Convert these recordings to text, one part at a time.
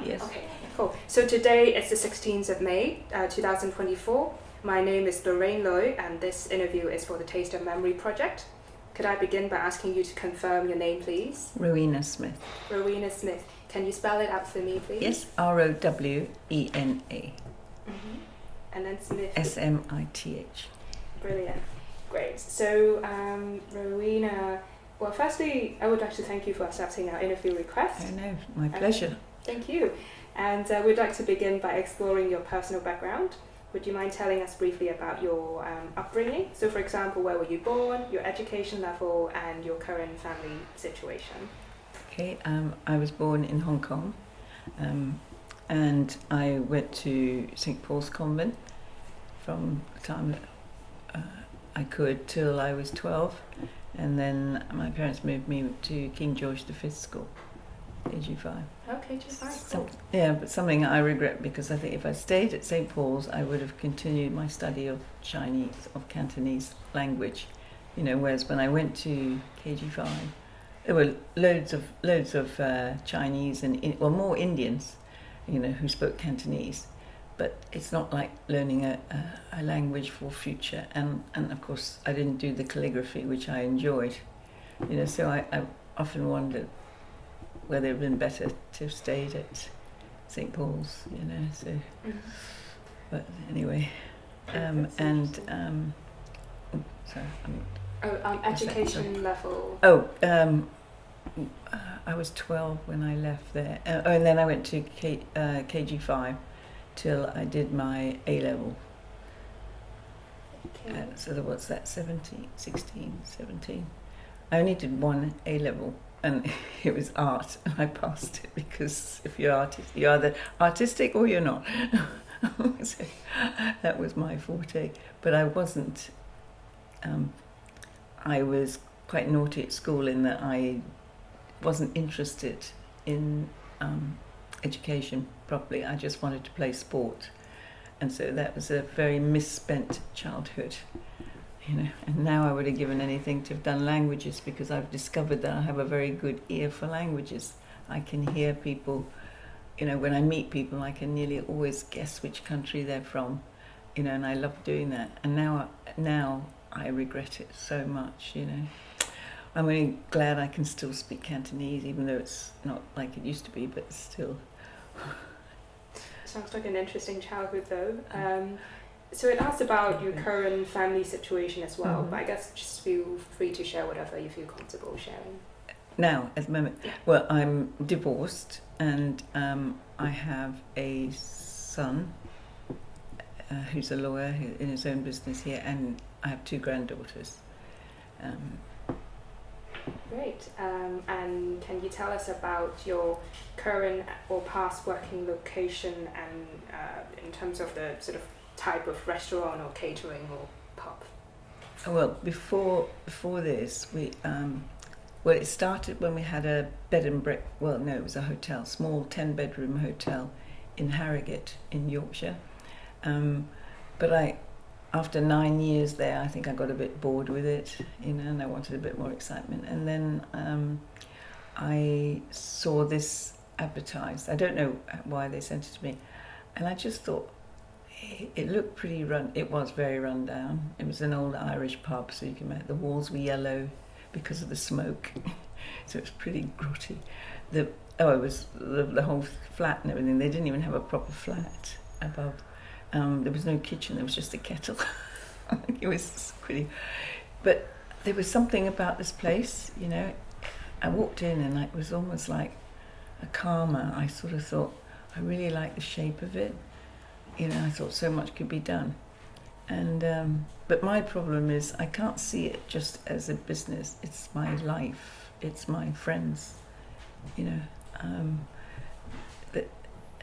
Yes. Okay, cool. So today is the 16th of May, 2024. My name is Rowena, and this interview is for the Taste of Memory project. Could I begin by asking you to confirm your name, please? Rowena Smith. Rowena Smith. Can you spell it out for me, please? Yes, Rowena. And then Smith. Smith. Brilliant. Great. So, Rowena, well, firstly, I would like to thank you for accepting our interview request. Oh no, my pleasure. Thank you. And we'd like to begin by exploring your personal background. Would you mind telling us briefly about your upbringing? So, for example, where were you born, your education level, and your current family situation? Okay, I was born in Hong Kong, and I went to St. Paul's Convent from the time that I could till I was 12, and then my parents moved me to King George V School, KG5. Okay, just fine. Cool. Yeah, but something I regret, because I think if I stayed at St. Paul's, I would have continued my study of Cantonese language, whereas when I went to KG5, there were loads of Chinese and more Indians, who spoke Cantonese, but it's not like learning a language for future. And of course, I didn't do the calligraphy, which I enjoyed, so I often wondered whether it would have been better to have stayed at St. Paul's, so. Mm-hmm. But anyway, education level. I was 12 when I left there, and then I went to KG5 till I did my A level. Okay. So what's that, 17. I only did one A level, and it was art, and I passed it, because if you're artist, you're either artistic or you're not. So that was my forte, but I wasn't. I was quite naughty at school in that I wasn't interested in education properly. I just wanted to play sport, and so that was a very misspent childhood, and now I would have given anything to have done languages, because I've discovered that I have a very good ear for languages. I can hear people, when I meet people, I can nearly always guess which country they're from, and I love doing that. And now I regret it so much, I'm really glad I can still speak Cantonese, even though it's not like it used to be, but still. Sounds like an interesting childhood, though. So it asks about your current family situation as well, but I guess just feel free to share whatever you feel comfortable sharing. Now, at the moment, well, I'm divorced, and I have a son who's a lawyer in his own business here, and I have 2 granddaughters. Great. And can you tell us about your current or past working location, and in terms of the sort of type of restaurant or catering or pub? Well, before this, it started when we had a bed and breakfast. Well, no, it was a hotel, small 10-bedroom hotel in Harrogate in Yorkshire. But after 9 years there, I think I got a bit bored with it, and I wanted a bit more excitement. And then I saw this advertised. I don't know why they sent it to me, and I just thought it looked pretty it was very run down. It was an old Irish pub, so you can imagine the walls were yellow because of the smoke, so it was pretty grotty. It was the whole flat and everything. They didn't even have a proper flat above. There was no kitchen, there was just a kettle. It was pretty. But there was something about this place, I walked in and it was almost like a karma. I sort of thought, I really like the shape of it. I thought so much could be done. And but my problem is I can't see it just as a business. It's my life. It's my friends. That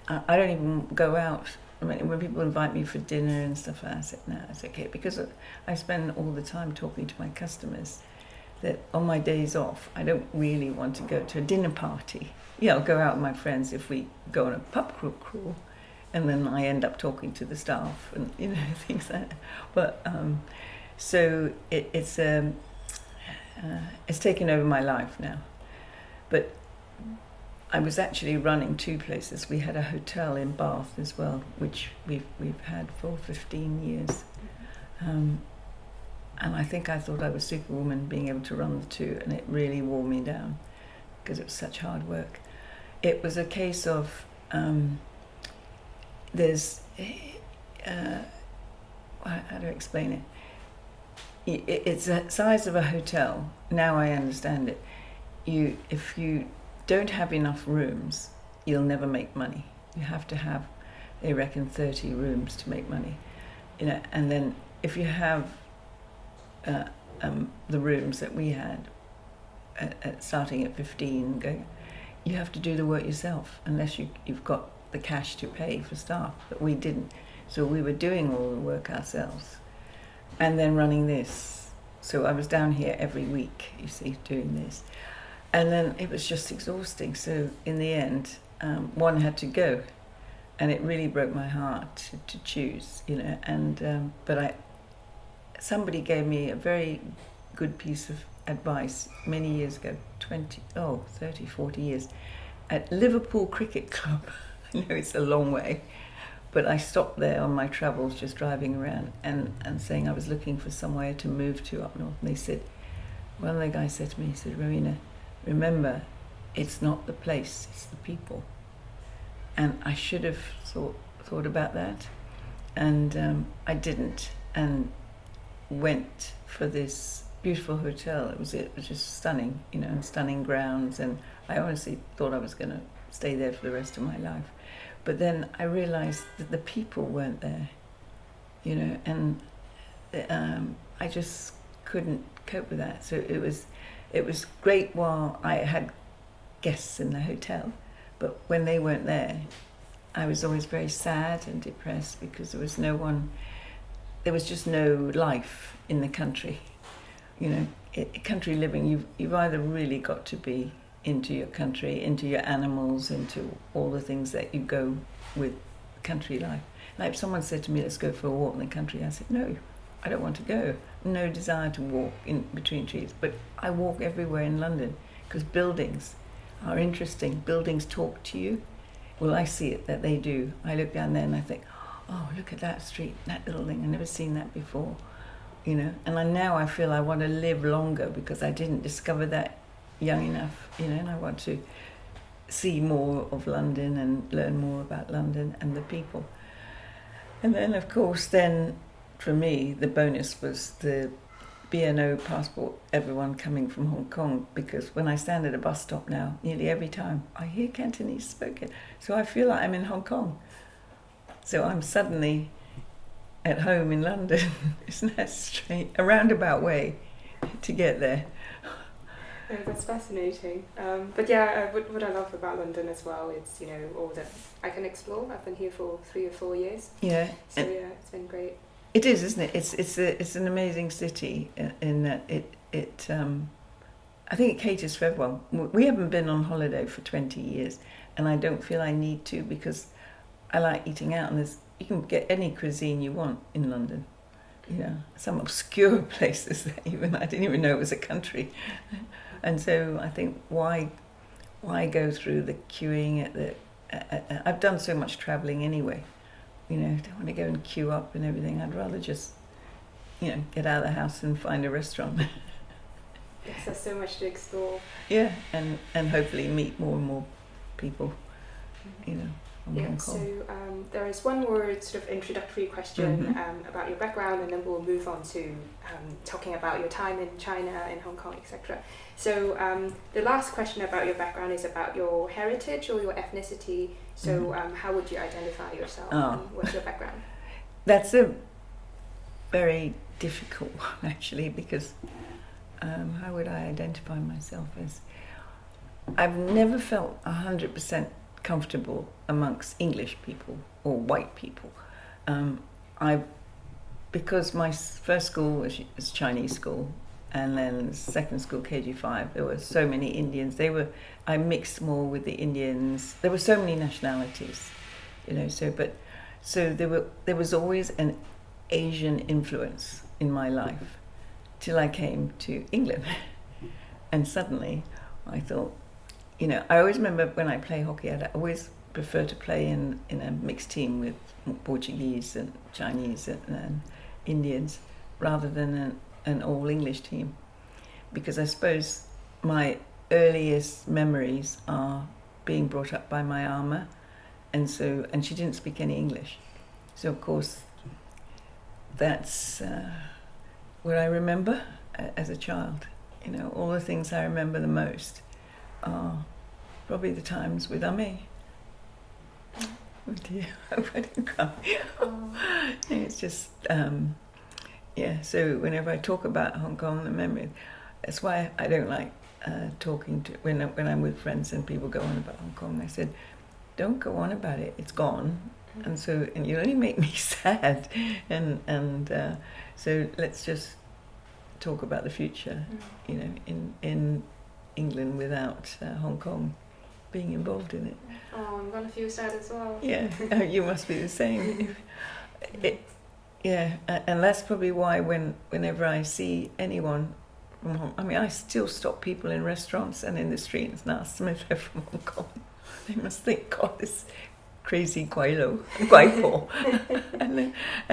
I don't even go out. I mean, when people invite me for dinner and stuff, I said, no, it's okay, because I spend all the time talking to my customers. That on my days off, I don't really want to go to a dinner party. I'll go out with my friends if we go on a pub crawl, and then I end up talking to the staff and things like that. But so it's taken over my life now. But I was actually running two places. We had a hotel in Bath as well, which we've had for 15 years. And I think I thought I was Superwoman being able to run the two, and it really wore me down because it was such hard work. It was a case of there's how do I explain it? It's the size of a hotel. Now I understand it. If you don't have enough rooms, you'll never make money. You have to have, they reckon, 30 rooms to make money. And then if you have the rooms that we had, starting at 15, going, you have to do the work yourself unless you've got the cash to pay for staff. But we didn't, so we were doing all the work ourselves, and then running this. So I was down here every week, you see, doing this, and then it was just exhausting. So in the end, one had to go, and it really broke my heart to choose, And but somebody gave me a very good piece of advice many years ago, 30, 40 years, at Liverpool Cricket Club. I know it's a long way, but I stopped there on my travels, just driving around and saying I was looking for somewhere to move to up north. And they said, one of the guys said to me, he said, Rowena, remember, it's not the place, it's the people. And I should have thought about that, and I didn't, and went for this beautiful hotel. It was just stunning, and stunning grounds, and I honestly thought I was going to stay there for the rest of my life. But then I realized that the people weren't there, and I just couldn't cope with that. So it was great while I had guests in the hotel, but when they weren't there, I was always very sad and depressed because there was just no life in the country. Country living, you've either really got to be into your country, into your animals, into all the things that you go with country life. Like if someone said to me, let's go for a walk in the country, I said, no, I don't want to go. No desire to walk in between trees. But I walk everywhere in London because buildings are interesting. Buildings talk to you. Well, I see it that they do. I look down there and I think, oh, look at that street, that little thing. I've never seen that before, And now I feel I want to live longer because I didn't discover that young enough, and I want to see more of London and learn more about London and the people. And then, of course, for me, the bonus was the B&O passport, everyone coming from Hong Kong, because when I stand at a bus stop now, nearly every time, I hear Cantonese spoken. So I feel like I'm in Hong Kong. So I'm suddenly at home in London. Isn't that strange? A roundabout way to get there. Oh, that's fascinating. But yeah, what I love about London as well, it's, all that I can explore. I've been here for 3 or 4 years. Yeah. So yeah, it's been great. It is, isn't it? It's an amazing city in that it I think it caters for everyone. We haven't been on holiday for 20 years, and I don't feel I need to because I like eating out, and you can get any cuisine you want in London. Some obscure places that I didn't even know it was a country. And so I think why go through the queuing at the I've done so much travelling anyway. Don't want to go and queue up and everything. I'd rather just get out of the house and find a restaurant. Yes, there's so much to explore. Yeah, and hopefully meet more and more people. Yeah, so there is one more sort of introductory question about your background, and then we'll move on to talking about your time in China, in Hong Kong, etc. So the last question about your background is about your heritage or your ethnicity. So how would you identify yourself? And what's your background? That's a very difficult one, actually, because how would I identify myself as? I've never felt 100% comfortable amongst English people or white people. Because my first school was Chinese school, and then second school KG5, there were so many Indians. I mixed more with the Indians. There were so many nationalities, so there was always an Asian influence in my life till I came to England, and suddenly I thought, you know, I always remember when I play hockey, I'd always prefer to play in a mixed team with Portuguese and Chinese and Indians rather than an all English team, because I suppose my earliest memories are being brought up by my ama, and she didn't speak any English, so of course that's what I remember as a child. You know, all the things I remember the most are probably the times with Ame. Oh dear, I hope I didn't cry. It's just, yeah, so whenever I talk about Hong Kong, the memory, that's why I don't like talking to, when I'm with friends and people go on about Hong Kong, I said, don't go on about it, it's gone. And you only make me sad, and so let's just talk about the future, you know, in England without Hong Kong being involved in it. Oh, I'm gonna feel sad as well. Yeah, you must be the same. Yeah, and that's probably why whenever I see anyone from Hong, I mean, I still stop people in restaurants and in the streets and ask them if they're from Hong Kong. They must think, God, this crazy Guaipo.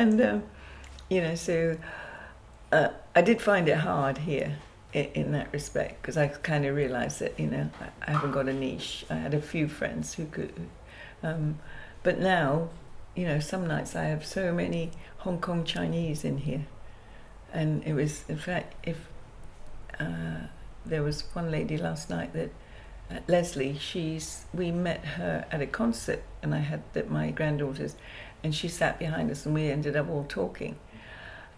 and you know, so I did find it hard here in that respect, because I kind of realised that, you know, I haven't got a niche. I had a few friends who could, but now, you know, some nights I have so many Hong Kong Chinese in here, and it was, in fact, if there was one lady last night that Leslie, we met her at a concert, and I had my granddaughters, and she sat behind us, and we ended up all talking.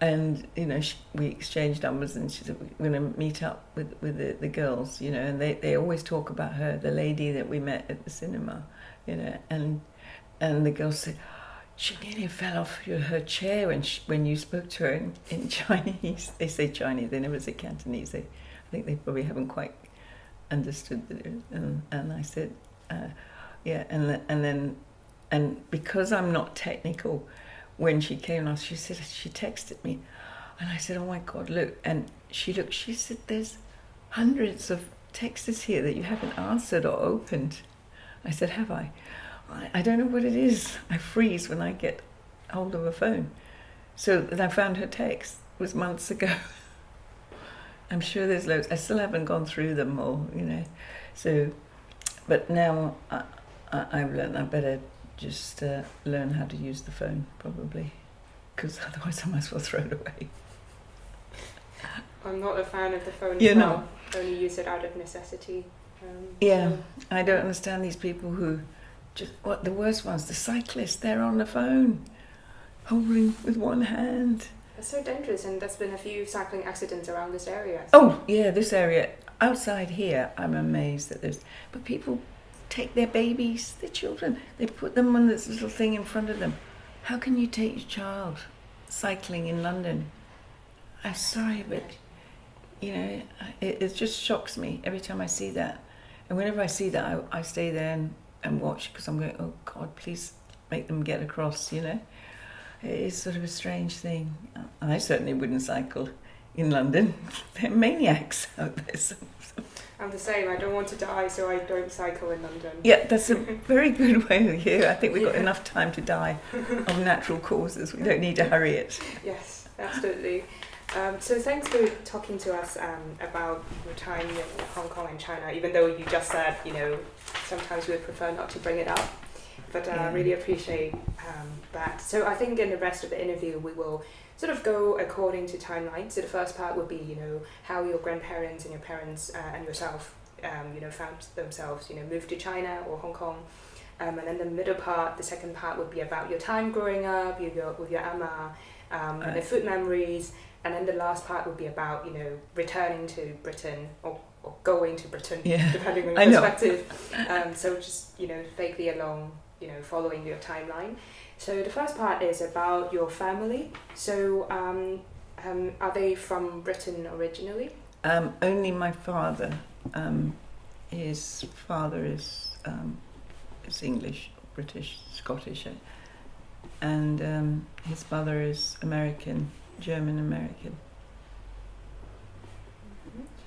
And, you know, we exchanged numbers, and she said, we're going to meet up with the girls, you know, and they always talk about her, the lady that we met at the cinema, you know, and the girls said, she nearly fell off her chair when you spoke to her in Chinese. They say Chinese, they never say Cantonese. I think they probably haven't quite understood that. And I said, yeah, and because I'm not technical, when she came out, she said, she texted me, and I said, oh my God, look, and she said, there's hundreds of texts here that you haven't answered or opened. I said, have I? I don't know what it is. I freeze when I get hold of a phone. So then I found her text. It was months ago. I'm sure there's loads. I still haven't gone through them all, you know. So, but now I've learned I better just learn how to use the phone, probably, because otherwise I might as well throw it away. I'm not a fan of the phone You're as well. not? Only use it out of necessity. Yeah, So. I don't understand these people who the worst ones, the cyclists, they're on the phone, holding with one hand. It's so dangerous, and there's been a few cycling accidents around this area. Oh, yeah, this area. Outside here, I'm amazed that but people take their babies, their children, they put them on this little thing in front of them. How can you take your child cycling in London? I'm sorry, but, you know, it just shocks me every time I see that. And whenever I see that, I stay there and watch, because I'm going, oh God, please make them get across, you know. It is sort of a strange thing. I certainly wouldn't cycle in London. They're maniacs out there. So. I'm the same. I don't want to die, so I don't cycle in London. Yeah, that's a very good way of here. I think we've got enough time to die of natural causes. We don't need to hurry it. Yes, absolutely. So thanks for talking to us about your time in Hong Kong and China, even though you just said, you know, sometimes we would prefer not to bring it up. But I really appreciate that. So I think in the rest of the interview, we will sort of go according to timeline. So the first part would be, you know, how your grandparents and your parents and yourself, you know, found themselves, you know, moved to China or Hong Kong. And then the middle part, the second part would be about your time growing up, with your ama, and the food memories. And then the last part would be about, you know, returning to Britain or going to Britain, depending on your perspective. So just, you know, vaguely along, you know, following your timeline. So the first part is about your family. So are they from Britain originally? Only my father. His father is English, British, Scottish, and his mother is American, German American.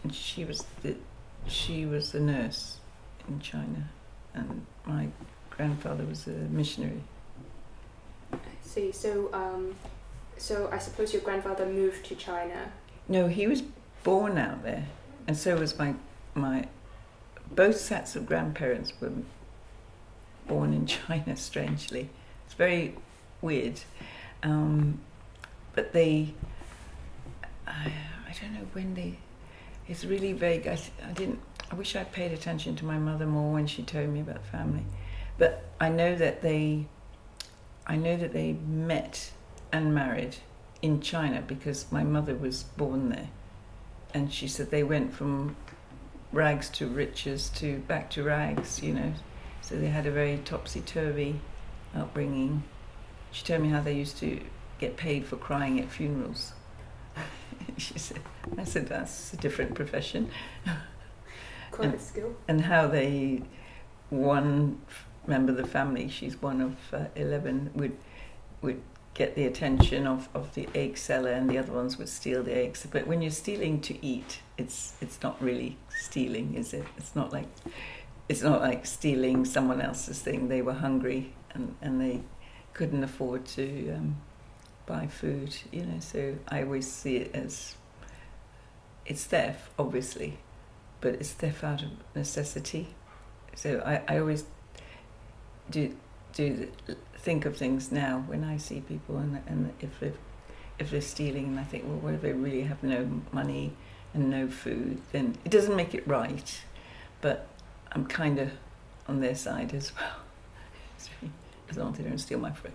And she was the nurse in China, and my grandfather was a missionary. I see. So I suppose your grandfather moved to China. No, he was born out there, and so was my both sets of grandparents were born in China. Strangely, it's very weird, but I don't know when they. It's really vague. I wish I'd paid attention to my mother more when she told me about the family, but I know that they met and married in China because my mother was born there, and she said they went from rags to riches to back to rags, so they had a very topsy-turvy upbringing. She told me how they used to get paid for crying at funerals. I said that's a different profession. Quite a skill. And how one member of the family, she's one of 11, would get the attention of the egg seller, and the other ones would steal the eggs. But when you're stealing to eat, it's not really stealing, is it? It's not like stealing someone else's thing. They were hungry and they couldn't afford to buy food, So I always see it as it's theft, obviously, but it's theft out of necessity. So I always think of things now when I see people, and if they're stealing, and I think, well, what if they really have no money and no food? Then it doesn't make it right, but I'm kind of on their side as well. As long as they don't steal my food.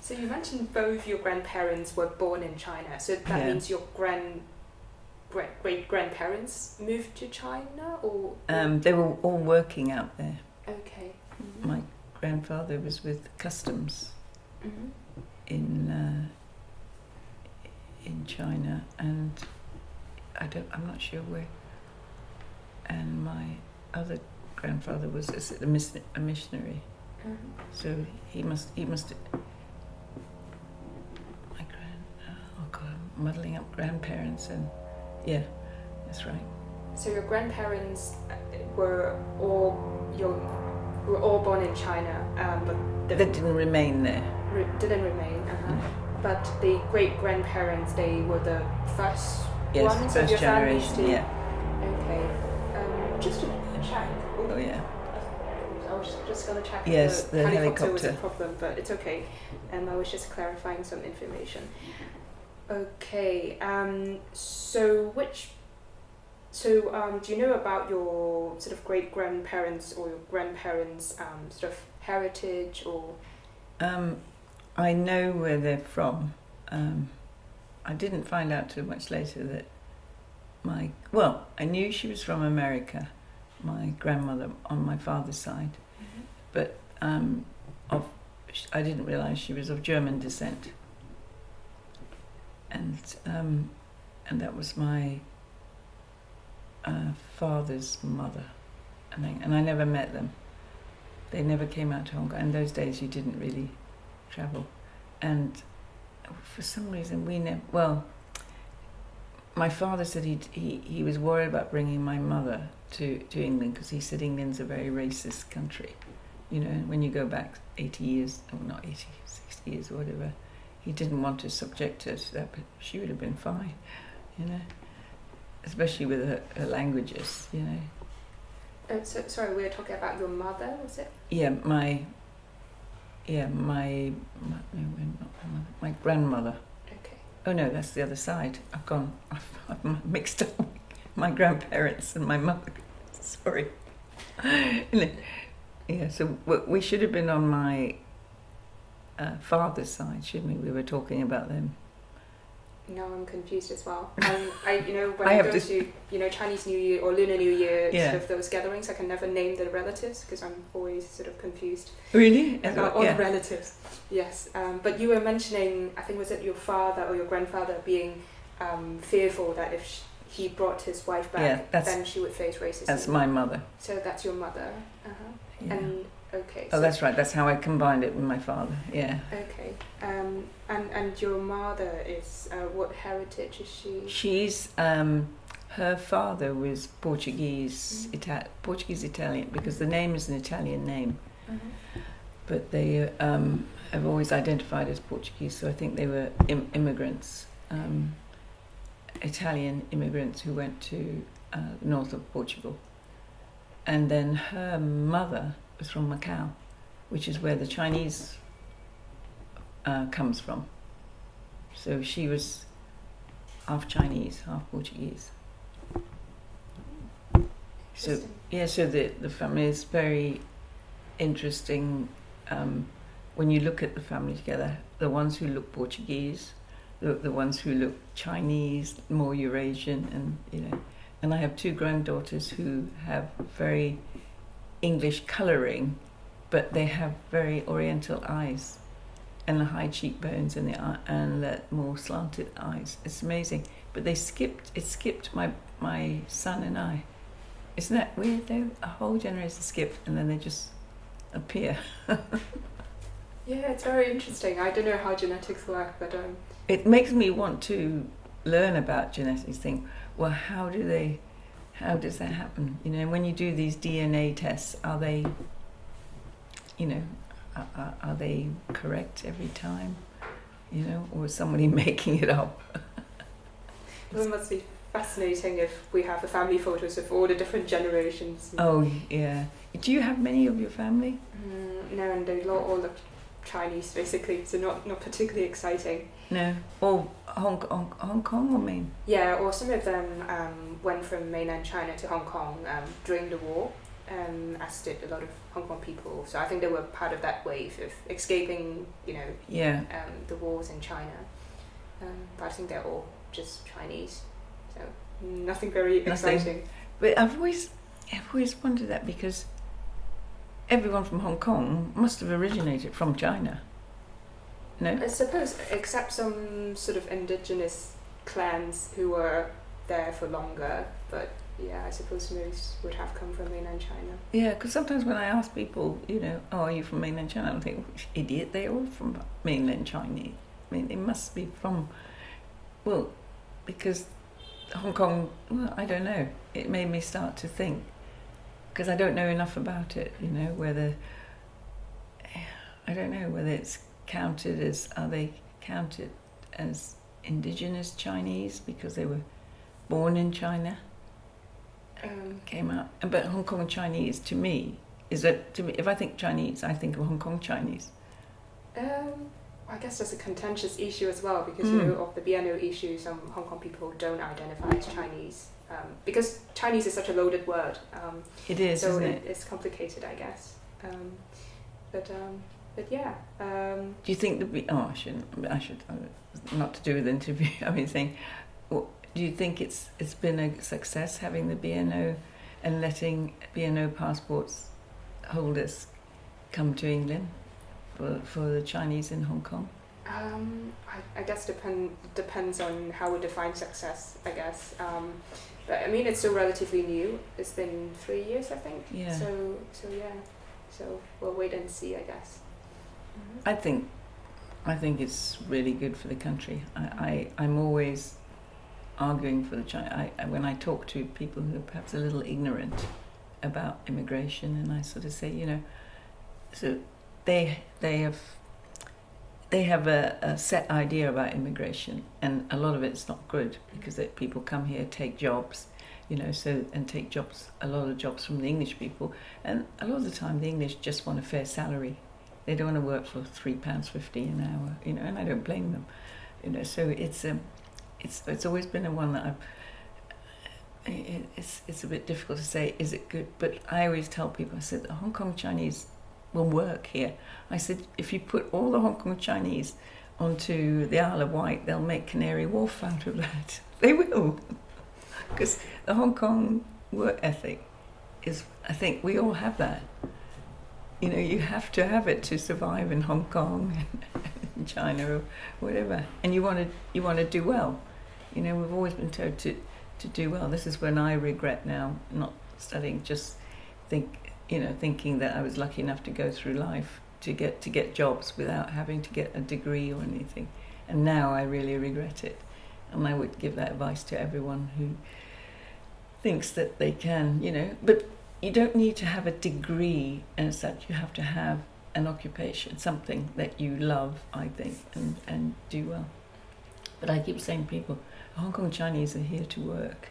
So you mentioned both your grandparents were born in China, so that means your great grandparents moved to China, or they were all working out there. Okay. Mm-hmm. My grandfather was with customs in China, and I'm not sure where. And my other grandfather was a missionary, so he must. I'm muddling up grandparents, and yeah, that's right. So your grandparents were all born in China, but they didn't remain there. Didn't remain. But the great grandparents, they were the first ones first of your generation. families. Yeah. Okay. Just to check. Oh yeah. I was just going to check if the helicopter helicopter was a problem, but it's okay. I was just clarifying some information. Okay. Do you know about your sort of great grandparents or your grandparents' sort of heritage or? I know where they're from. I didn't find out too much later that I knew she was from America, my grandmother on my father's side, but I didn't realise she was of German descent, and that was my father's mother, and I never met them. They never came out to Hong Kong. In those days, you didn't really travel, and for some reason we never. Well, my father said he was worried about bringing my mother to England because he said England's a very racist country. When you go back 80 years, or not 80, 60 years or whatever, he didn't want to subject her to that, but she would have been fine, especially with her languages, So, sorry, we were talking about your mother, was it? Yeah, my grandmother. Okay. Oh no, that's the other side. I've mixed up my grandparents and my mother. Sorry. Yeah, so we should have been on my father's side, shouldn't we? We were talking about them. No, I'm confused as well. When I go to Chinese New Year or Lunar New Year, sort of those gatherings, I can never name the relatives because I'm always sort of confused. Really? About all the relatives. Yes, but you were mentioning, I think was it your father or your grandfather being fearful that if he brought his wife back, then she would face racism. That's my mother. So that's your mother. Yeah. And okay. Oh, that's right. That's how I combined it with my father. Yeah. Okay. And your mother is what heritage is she? She's her father was Portuguese, Portuguese Italian, because the name is an Italian name, but they have always identified as Portuguese. So I think they were immigrants, Italian immigrants who went to the north of Portugal. And then her mother was from Macau, which is where the Chinese comes from. So she was half Chinese, half Portuguese. So yeah, so the family is very interesting. When you look at the family together, the ones who look Portuguese, the ones who look Chinese, more Eurasian, and you know. And I have two granddaughters who have very English colouring, but they have very Oriental eyes, and the high cheekbones and the more slanted eyes. It's amazing. But it skipped my son and I. Isn't that weird though? A whole generation skipped and then they just appear. Yeah, it's very interesting. I don't know how genetics work, but it makes me want to learn about genetics. Think, well, how does that happen? You know, when you do these DNA tests, are they, you know, are they correct every time? You know, or is somebody making it up? Well, it must be fascinating if we have the family photos of all the different generations. Oh yeah. Do you have many of your family? No, and they all look Chinese basically, so not particularly exciting. No. Or Hong Kong or Maine? Yeah, or some of them went from mainland China to Hong Kong during the war, as did a lot of Hong Kong people. So I think they were part of that wave of escaping, you know, the wars in China. But I think they're all just Chinese, so nothing very exciting. But I've always wondered that, because everyone from Hong Kong must have originated from China. No? I suppose, except some sort of indigenous clans who were there for longer, but yeah, I suppose most would have come from mainland China. Yeah, because sometimes when I ask people, you know, oh, are you from mainland China? I think, idiot, they're all from mainland Chinese. I mean, they must be from, well, because Hong Kong, well, I don't know. It made me start to think, because I don't know enough about it, you know, I don't know whether it's are they counted as indigenous Chinese because they were born in China, came out, but Hong Kong Chinese to me, if I think Chinese, I think of Hong Kong Chinese. I guess that's a contentious issue as well, because you know, of the BNO issue, some Hong Kong people don't identify as Chinese, because Chinese is such a loaded word. It is, so isn't it? It's complicated, I guess. But yeah. Do you think I should not to do with the interview. I mean, saying, do you think it's been a success having the BNO and letting BNO passports holders come to England for the Chinese in Hong Kong? I guess depends on how we define success, I guess. But I mean, it's still relatively new. It's been 3 years, I think. Yeah. So yeah. So we'll wait and see, I guess. Mm-hmm. I think it's really good for the country. I'm always arguing for the China. When I talk to people who are perhaps a little ignorant about immigration, and I sort of say, you know, so they have a set idea about immigration, and a lot of it's not good, because people come here, take jobs, you know, take a lot of jobs from the English people, and a lot of the time the English just want a fair salary. They don't want to work for £3.50 an hour, you know, and I don't blame them, you know. So it's always been a one that it's a bit difficult to say, is it good? But I always tell people, I said, the Hong Kong Chinese will work here. I said, if you put all the Hong Kong Chinese onto the Isle of Wight, they'll make Canary Wharf out of that. They will. Because the Hong Kong work ethic is, I think we all have that. You know, you have to have it to survive in Hong Kong and China or whatever. And you want to do well. You know, we've always been told to do well. This is when I regret now not studying, just thinking that I was lucky enough to go through life to get jobs without having to get a degree or anything. And now I really regret it. And I would give that advice to everyone thinks that they can, but you don't need to have a degree as such. You have to have an occupation, something that you love, I think, and do well. But I keep saying to people, Hong Kong Chinese are here to work.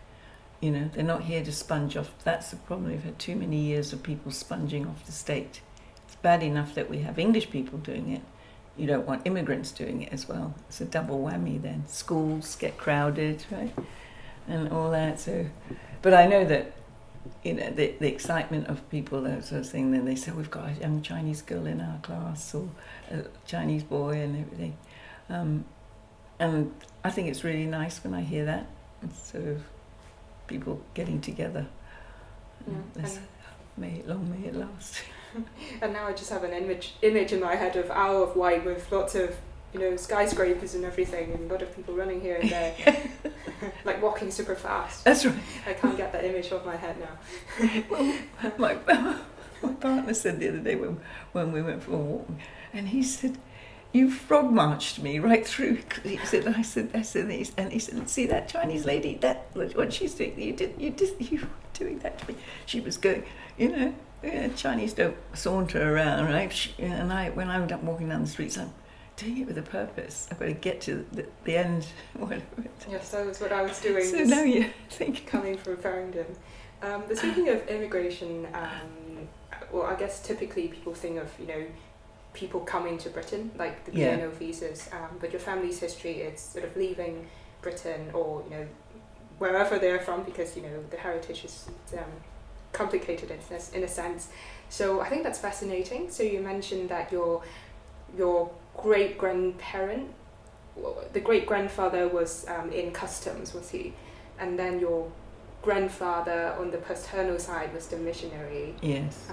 They're not here to sponge off. That's the problem. We've had too many years of people sponging off the state. It's bad enough that we have English people doing it. You don't want immigrants doing it as well. It's a double whammy then. Schools get crowded, right? And all that. So, but I know that, the excitement of people, that sort of thing, then they say, we've got a young Chinese girl in our class, or a Chinese boy and everything. And I think it's really nice when I hear that. It's sort of people getting together. May it last. And now I just have an image in my head of Isle of Wight with lots of skyscrapers and everything, and a lot of people running here and there, like walking super fast. That's right. I can't get that image off my head now. Well, my partner said the other day when we went for a walk, and he said, "You frog marched me right through." He said, "I said," and he said, "See that Chinese lady? That what she's doing? You were doing that to me." She was going, Chinese don't saunter around, right? And when I'm walking down the streets, I'm doing it with a purpose. I've got to get to the end. Whatever. Yes, that was what I was doing. So now you think coming from Farringdon. Speaking of immigration, well, I guess typically people think of people coming to Britain, like the BNO visas, but your family's history is sort of leaving Britain or wherever they're from, because the heritage is complicated in a sense. So I think that's fascinating. So you mentioned that your great-grandparent, the great-grandfather was in customs, was he? And then your grandfather on the paternal side was the missionary. Yes.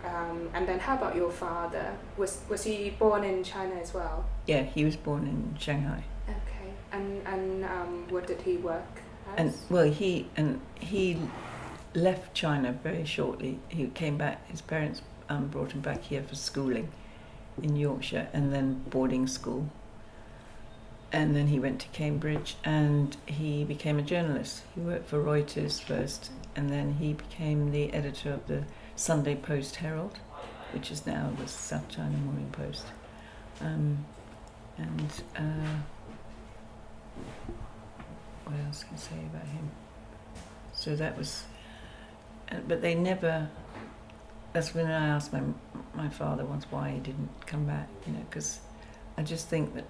And then how about your father? Was he born in China as well? Yeah, he was born in Shanghai. Okay. And what did he work as? And he left China very shortly. He came back. His parents brought him back here for schooling in Yorkshire, and then boarding school. And then he went to Cambridge, and he became a journalist. He worked for Reuters first, and then he became the editor of the Sunday Post Herald, which is now the South China Morning Post. What else can I say about him? So that was, but they never. That's when I asked my father once why he didn't come back, because I just think that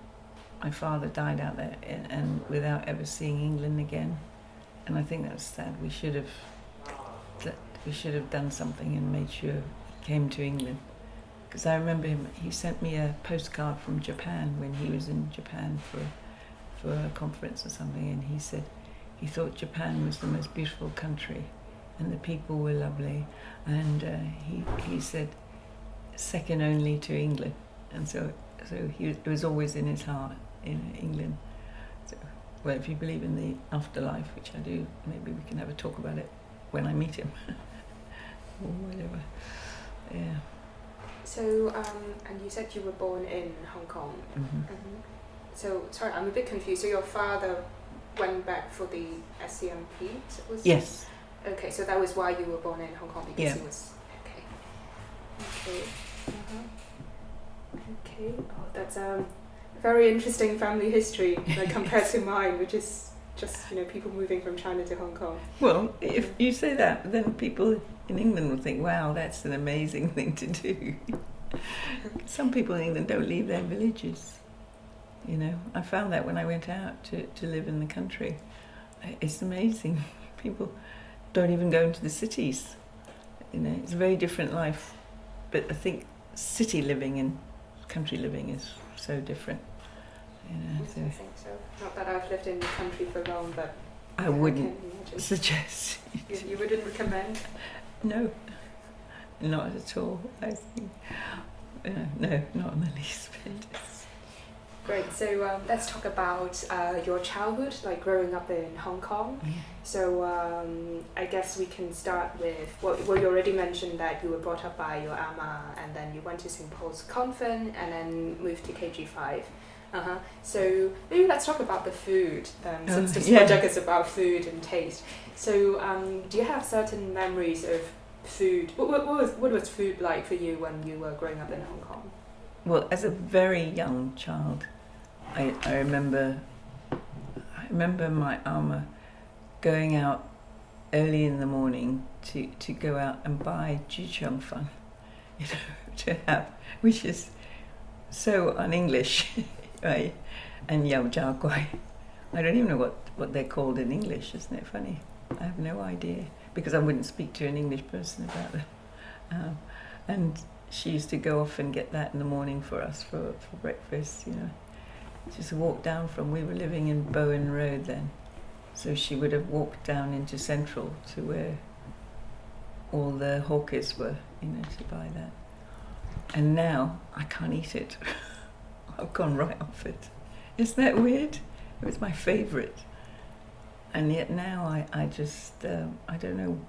my father died out there and without ever seeing England again, and I think that's sad. We should have done something and made sure he came to England, because I remember him. He sent me a postcard from Japan when he was in Japan for a conference or something, and he said he thought Japan was the most beautiful country, and the people were lovely, and he said second only to England, and so it was always in his heart in England. So, well, if you believe in the afterlife, which I do, maybe we can have a talk about it when I meet him, or whatever. Yeah. So, and you said you were born in Hong Kong. Mm-hmm. Mm-hmm. So, sorry, I'm a bit confused. So your father went back for the SCMP? Yes. Okay, so that was why you were born in Hong Kong, because Yeah. he was... Okay. Okay. Oh, that's very interesting family history compared to mine, which is just people moving from China to Hong Kong. Well, if you say that, then people in England will think, wow, that's an amazing thing to do. Some people in England don't leave their villages. I found that when I went out to live in the country. It's amazing. People don't even go into the cities. It's a very different life. But I think city living and country living is so different. I think so. Not that I've lived in the country for long, but I wouldn't suggest. You wouldn't recommend? No, not at all. I think no, not in the least bit. Great. So let's talk about your childhood, like growing up in Hong Kong. Yeah. So I guess we can start with, well, you already mentioned that you were brought up by your ama, and then you went to St. Paul's Convent, and then moved to KG5. So maybe let's talk about the food, since this yeah. project is about food and taste. So do you have certain memories of food? What was food like for you when you were growing up in Hong Kong? Well, as a very young child, I remember my Alma going out early in the morning to go out and buy ji chong fun, you know, to have, which is so un-English, right? And yao jiao guai. I don't even know what they're called in English. Isn't it funny? I have no idea, because I wouldn't speak to an English person about them. And she used to go off and get that in the morning for us for breakfast, you know. Just walk down from, we were living in Bowen Road then, so she would have walked down into Central to where all the hawkers were, you know, to buy that. And now I can't eat it. I've gone right off it. Isn't that weird? It was my favourite. And yet now I just, I don't know,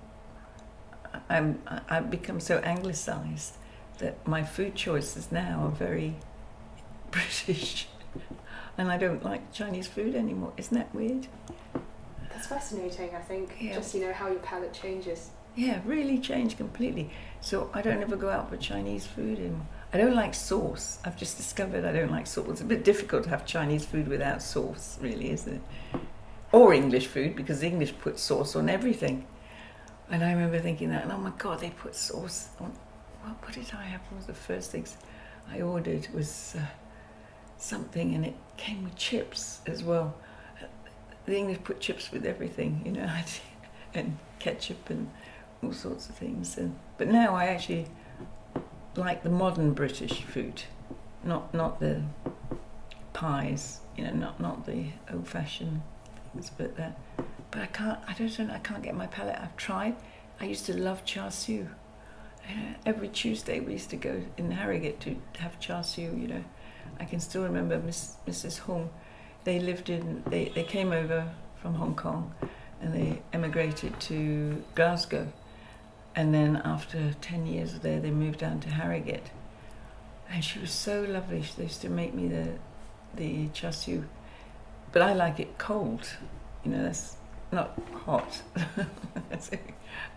I've become so anglicised that my food choices now are very British. And I don't like Chinese food anymore. Isn't that weird? That's fascinating, I think. Yeah. Just, you know, how your palate changes. Yeah, really changed completely. So I don't ever go out for Chinese food anymore. I don't like sauce. I've just discovered I don't like sauce. It's a bit difficult to have Chinese food without sauce, really, isn't it? Or English food, because the English put sauce on everything. And I remember thinking that, and oh my God, they put sauce on. What did I have? What was the first things I ordered? Was something, and it came with chips as well. The English put chips with everything, you know, and ketchup and all sorts of things. But now I actually like the modern British food, not the pies, you know, not the old-fashioned things, but I can't get my palate. I've tried. I used to love char siu. Every Tuesday we used to go in Harrogate to have char siu, you know. I can still remember Mrs. Hong. They came over from Hong Kong and they emigrated to Glasgow. And then after 10 years there, they moved down to Harrogate. And she was so lovely. They used to make me the char siu. But I like it cold. You know, that's not hot.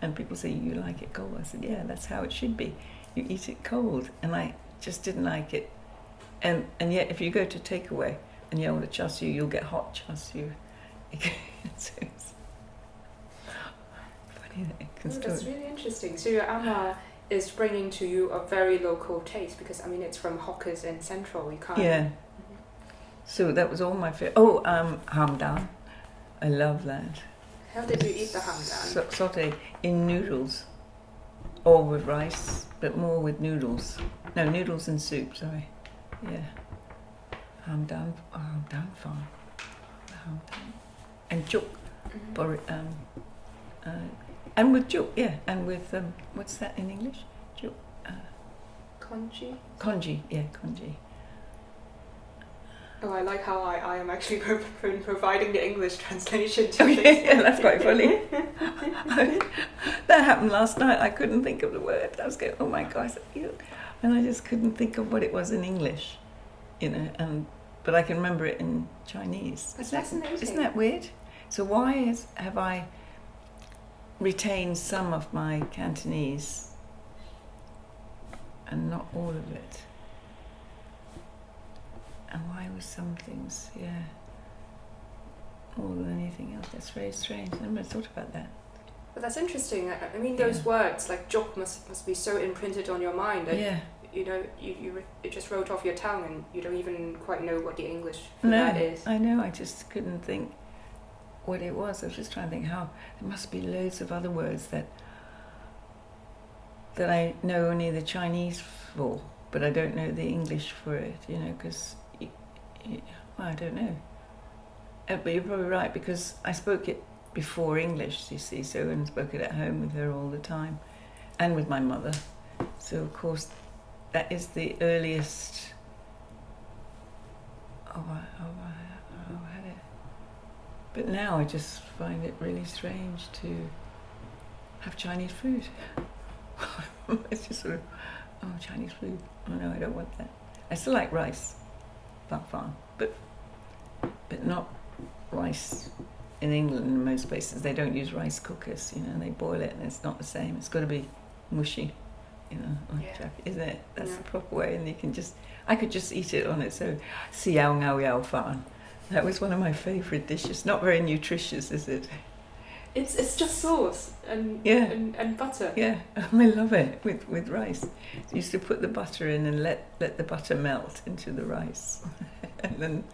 And people say, you like it cold? I said, yeah, that's how it should be. You eat it cold. And I just didn't like it. And yet, if you go to takeaway and you order char siu, you'll get hot char siu. So it's funny that it can still... That's really interesting. So your Amma is bringing to you a very local taste, because I mean it's from hawkers in Central. You can't. Yeah. So that was all my favorite. Oh, hamdan. I love that. How did you eat the hamdan? Sauté in noodles, or with rice, but more with noodles. No, noodles and soup. Sorry. Yeah. Hamdan farm. And juk. And with juk, yeah. And with, what's that in English? Juk. Congee? Congee, yeah, congee. Oh, I like how I am actually providing the English translation to yeah, that's quite funny. That happened last night. I couldn't think of the word. I was going, oh my God. And I just couldn't think of what it was in English, you know, but I can remember it in Chinese. That's fascinating. Isn't that weird? So why have I retained some of my Cantonese and not all of it? And why was some things, yeah, more than anything else? That's very strange. I never thought about that. But that's interesting. I mean, those words like "juk" must be so imprinted on your mind that you know it just wrote off your tongue, and you don't even quite know what the English for that is. I know. I just couldn't think what it was. I was just trying to think how there must be loads of other words that I know only the Chinese for, but I don't know the English for it. You know, because I don't know. But you're probably right, because I spoke it before English, you see, so and spoke it at home with her all the time, and with my mother. So of course, that is the earliest. I had it. But now I just find it really strange to have Chinese food. It's just sort of, oh, Chinese food. Oh no, I don't want that. I still like rice. bak fan, but not rice. In England, in most places, they don't use rice cookers. You know, they boil it, and it's not the same. It's got to be mushy. You know, like isn't it? That's the proper way, and you can just. I could just eat it on its own. Siao ngao yao fan. That was one of my favourite dishes. Not very nutritious, is it? It's just sauce and butter. Yeah, I love it with rice. I used to put the butter in and let the butter melt into the rice, and then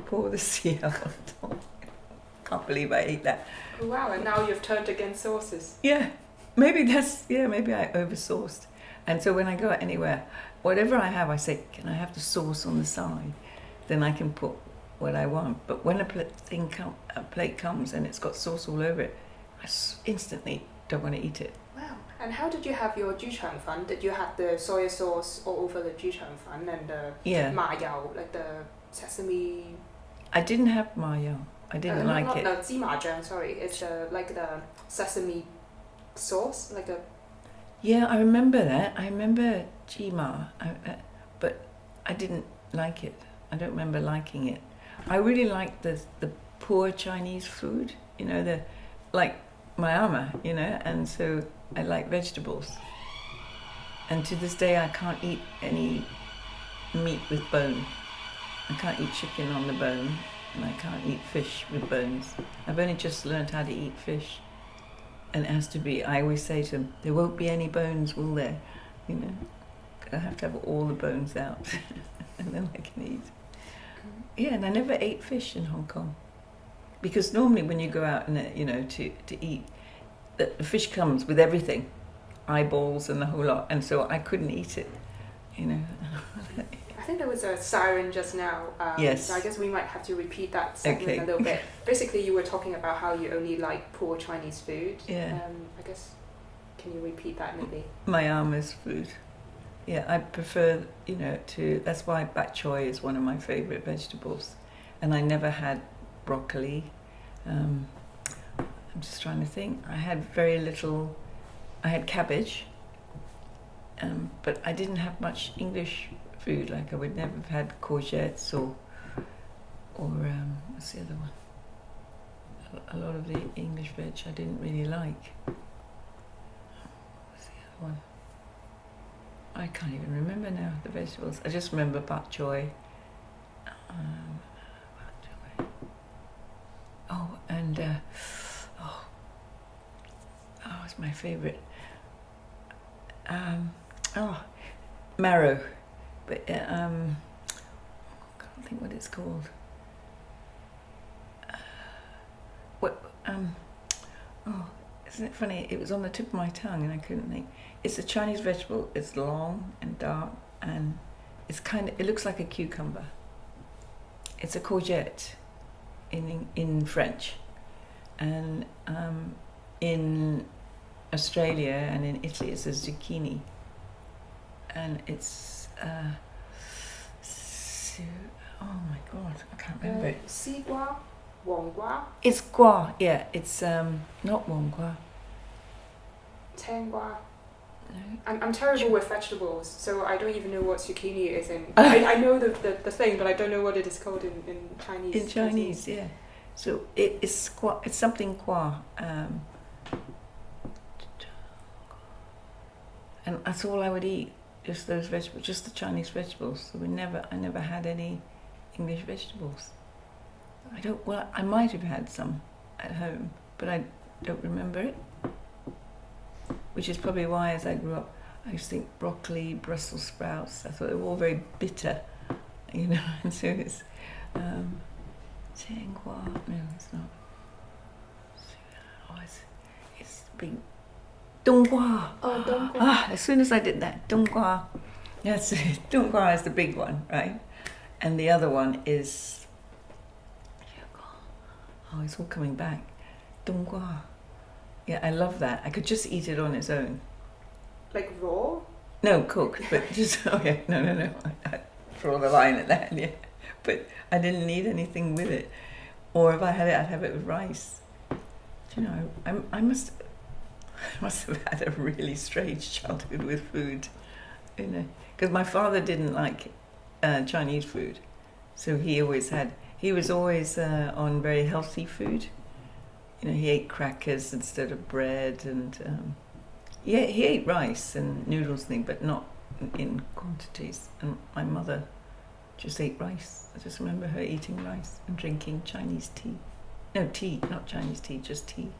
pour the siao on top. Can't believe I ate that. Oh, wow! And now you've turned against sauces. Yeah, maybe I oversauced. And so when I go anywhere, whatever I have, I say, can I have the sauce on the side? Then I can put what I want. But when a plate comes and it's got sauce all over it, I instantly don't want to eat it. Wow. And how did you have your juchang fan? Did you have the soy sauce all over the juchang fan and the ma yao, like the sesame? I didn't have ma yao. I didn't like it. No, jimajang, sorry. It's like the sesame sauce, like a... Yeah, I remember that. I remember jima, but I didn't like it. I don't remember liking it. I really liked the poor Chinese food, you know, like Myanmar, you know, and so I like vegetables. And to this day, I can't eat any meat with bone. I can't eat chicken on the bone, and I can't eat fish with bones. I've only just learned how to eat fish. And it has to be, I always say to them, there won't be any bones, will there? You know, I have to have all the bones out, and then I can eat. Yeah, and I never ate fish in Hong Kong. Because normally when you go out and, you know, to eat, the fish comes with everything, eyeballs and the whole lot, and so I couldn't eat it, you know. I think there was a siren just now. Yes. So I guess we might have to repeat that segment a little bit. Basically, you were talking about how you only like poor Chinese food. Yeah. I guess, can you repeat that maybe? Myanmar's food. Yeah, I prefer, you know, that's why bak choy is one of my favourite vegetables. And I never had broccoli. I'm just trying to think. I had very little, I had cabbage, but I didn't have much English food. Like I would never have had courgettes or what's the other one? A lot of the English veg I didn't really like. What's the other one? I can't even remember now, the vegetables. I just remember bak choy. Oh, and it's my favourite. Marrow, but I can't think what it's called. Isn't it funny? It was on the tip of my tongue and I couldn't think. It's a Chinese vegetable. It's long and dark and it's it looks like a cucumber. It's a courgette in French, and in Australia and in Italy it's a zucchini, and it's oh my god, I can't remember it. Xigua, Wonggua, It's gua, yeah. It's not wonggua. Tengua. No. I'm terrible with vegetables, so I don't even know what zucchini is in. I know the thing, but I don't know what it is called in Chinese. In Chinese, yeah. So it's gua. It's something gua. And that's all I would eat. Just those vegetables, just the Chinese vegetables. So I never had any English vegetables. I might have had some at home, but I don't remember it. Which is probably why, as I grew up, I used to think broccoli, Brussels sprouts. I thought they were all very bitter, you know. And so it's Tianghua. No, it's not. Oh, it's big. Donghua. Oh, Donghua. As soon as I did that, Donghua. Yes, Donghua is the big one, right? And the other one is. Oh, it's all coming back. Donghua. Yeah, I love that. I could just eat it on its own. Like raw? No, cooked, but just, okay, no. I draw the line at that, yeah. But I didn't need anything with it. Or if I had it, I'd have it with rice. Do you know, I must have had a really strange childhood with food, you know. Because my father didn't like Chinese food. So he was always on very healthy food. You know, he ate crackers instead of bread, and he ate rice and noodles and things, but not in quantities. And my mother just ate rice. I just remember her eating rice and drinking Chinese tea. No, tea, not Chinese tea, just tea.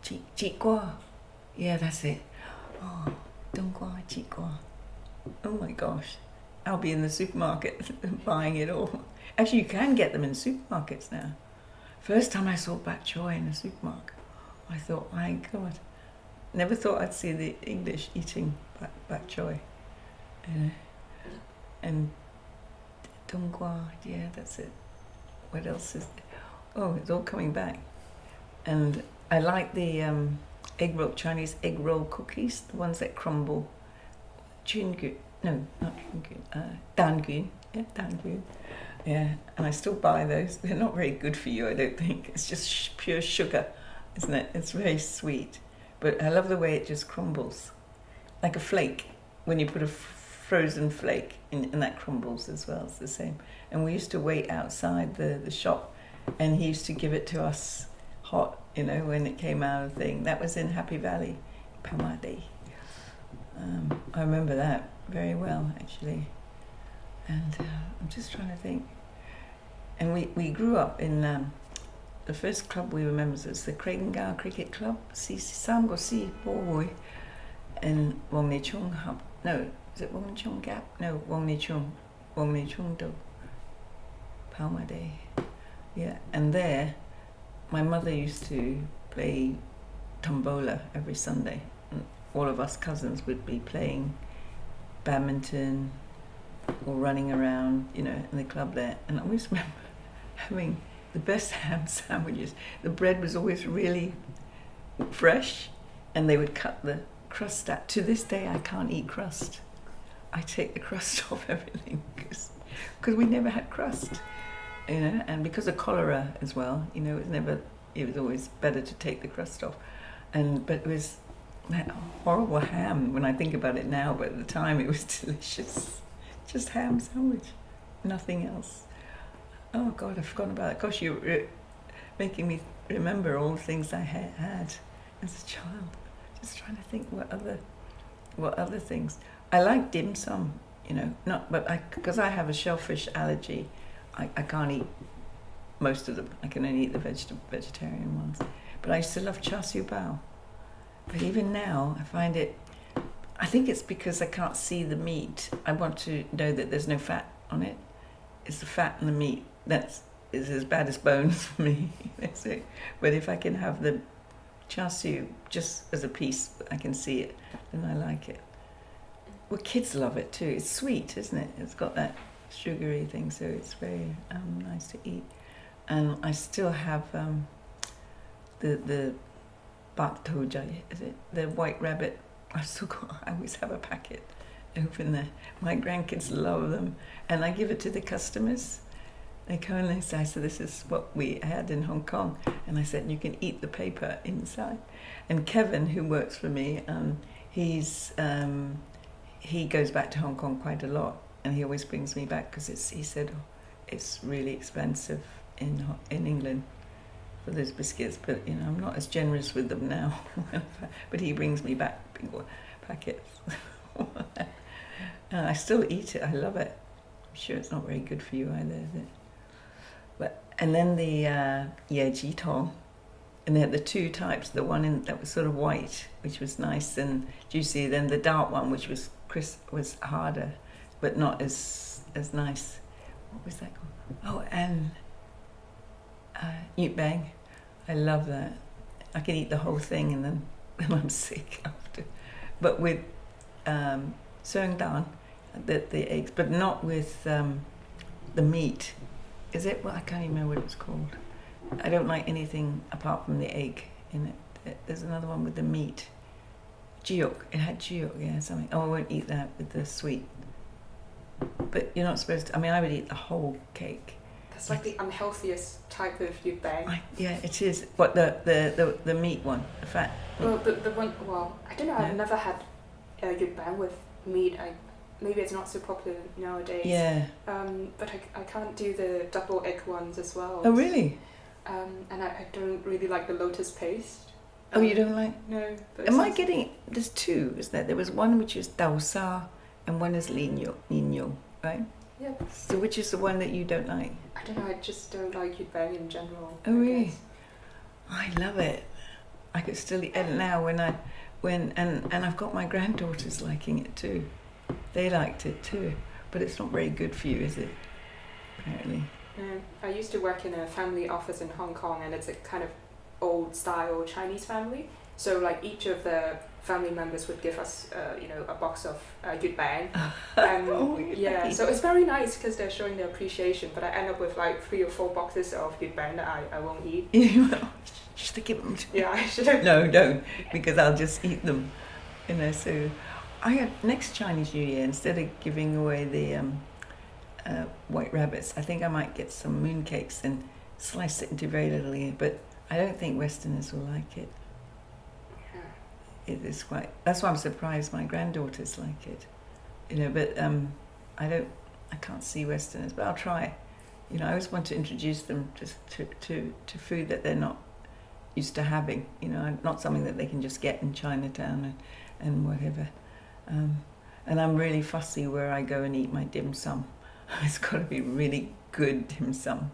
Chi gua. Yeah, that's it. Oh, dong gua, chi gua. Oh my gosh. I'll be in the supermarket buying it all. Actually, you can get them in supermarkets now. First time I saw bak choy in a supermarket, I thought, my God. Never thought I'd see the English eating bak choy. And dong gua, yeah, that's it. What else is there? Oh, it's all coming back. And I like the Chinese egg roll cookies, the ones that crumble. Chungu, no, not chungu, dangun, yeah, dangun. Yeah, and I still buy those. They're not very good for you, I don't think. It's just pure sugar, isn't it? It's very sweet. But I love the way it just crumbles. Like a flake. When you put a frozen flake in, and that crumbles as well, it's the same. And we used to wait outside the shop, and he used to give it to us hot, you know, when it came out of the thing. That was in Happy Valley, Pamade. I remember that very well, actually. And I'm just trying to think. And we grew up in the first club we were members of was the Craigengow Cricket Club, Samgo Si Boy, and Wong Ne Chung Hub. No, is it Wong Ne Chung Gap? No, Wong Ne Chung Do. Palmade. Yeah, and there, my mother used to play tombola every Sunday. And all of us cousins would be playing badminton or running around, you know, in the club there. And I always remember having the best ham sandwiches. The bread was always really fresh, and they would cut the crust out. To this day, I can't eat crust. I take the crust off everything because we never had crust, you know. And because of cholera as well, you know, it was always better to take the crust off. But it was that horrible ham when I think about it now. But at the time, it was delicious. Just ham sandwich, nothing else. Oh God, I've forgotten about it. Gosh, you're making me remember all the things I had as a child. Just trying to think what other things. I like dim sum, you know, because I have a shellfish allergy. I can't eat most of them. I can only eat the vegetarian ones. But I used to love char siu bao. But even now, I find it. I think it's because I can't see the meat. I want to know that there's no fat on it. It's the fat and the meat that is as bad as bones for me. But if I can have the char siu just as a piece, I can see it, then I like it. Well, kids love it too. It's sweet, isn't it? It's got that sugary thing, so it's very nice to eat. And I still have the bak toja, is it? The white rabbit. I always have a packet open there. My grandkids love them, and I give it to the customers. They come and they say, I said, this is what we had in Hong Kong. And I said, you can eat the paper inside. And Kevin, who works for me, he goes back to Hong Kong quite a lot, and he always brings me back because he said it's really expensive in England for those biscuits, but you know, I'm not as generous with them now. But he brings me back big packets. And I still eat it. I love it. I'm sure it's not very good for you either, is it? And then the ji tong, and they had the two types. The one that was sort of white, which was nice and juicy. Then the dark one, which was was harder, but not as nice. What was that called? Oh, and Newt Bang. I love that. I can eat the whole thing and then I'm sick after. But with Seung Dan, the eggs, but not with the meat. Is it? Well, I can't even remember what it's called. I don't like anything apart from the egg in it. There's another one with the meat. Jiuk. It had jiuk, yeah, something. Oh, I won't eat that with the sweet. But you're not supposed to. I mean, I would eat the whole cake. It's like the unhealthiest type of yukbang. Yeah, it is. What the meat one, the fat. Well, the one. Well, I don't know. I've never had yukbang with meat. maybe it's not so popular nowadays. Yeah. But I can't do the double egg ones as well. Oh, really? And I don't really like the lotus paste. Oh, you don't like? No. But Am I getting? There's two, isn't there? There was one which is dao sa, and one is nino, right? Yeah. So which is the one that you don't like? I don't know. I just don't like yubang in general. Oh, really? I love it. I could still eat it now and I've got my granddaughters liking it too. They liked it too, but it's not very good for you, is it? Apparently. I used to work in a family office in Hong Kong, and it's a kind of old style Chinese family. So like each of the family members would give us, a box of yubang. Yeah, so it's very nice because they're showing their appreciation. But I end up with like 3 or 4 boxes of yubang that I won't eat. Should I give them to Yeah, I should. No, don't, because I'll just eat them. So I had next Chinese New Year, instead of giving away the white rabbits, I think I might get some mooncakes and slice it into very little. But I don't think Westerners will like it. It is quite. That's why I'm surprised my granddaughters like it. But I can't see Westerners, but I'll try. I always want to introduce them to food that they're not used to having. Not something that they can just get in Chinatown and whatever. And I'm really fussy where I go and eat my dim sum. It's got to be really good dim sum,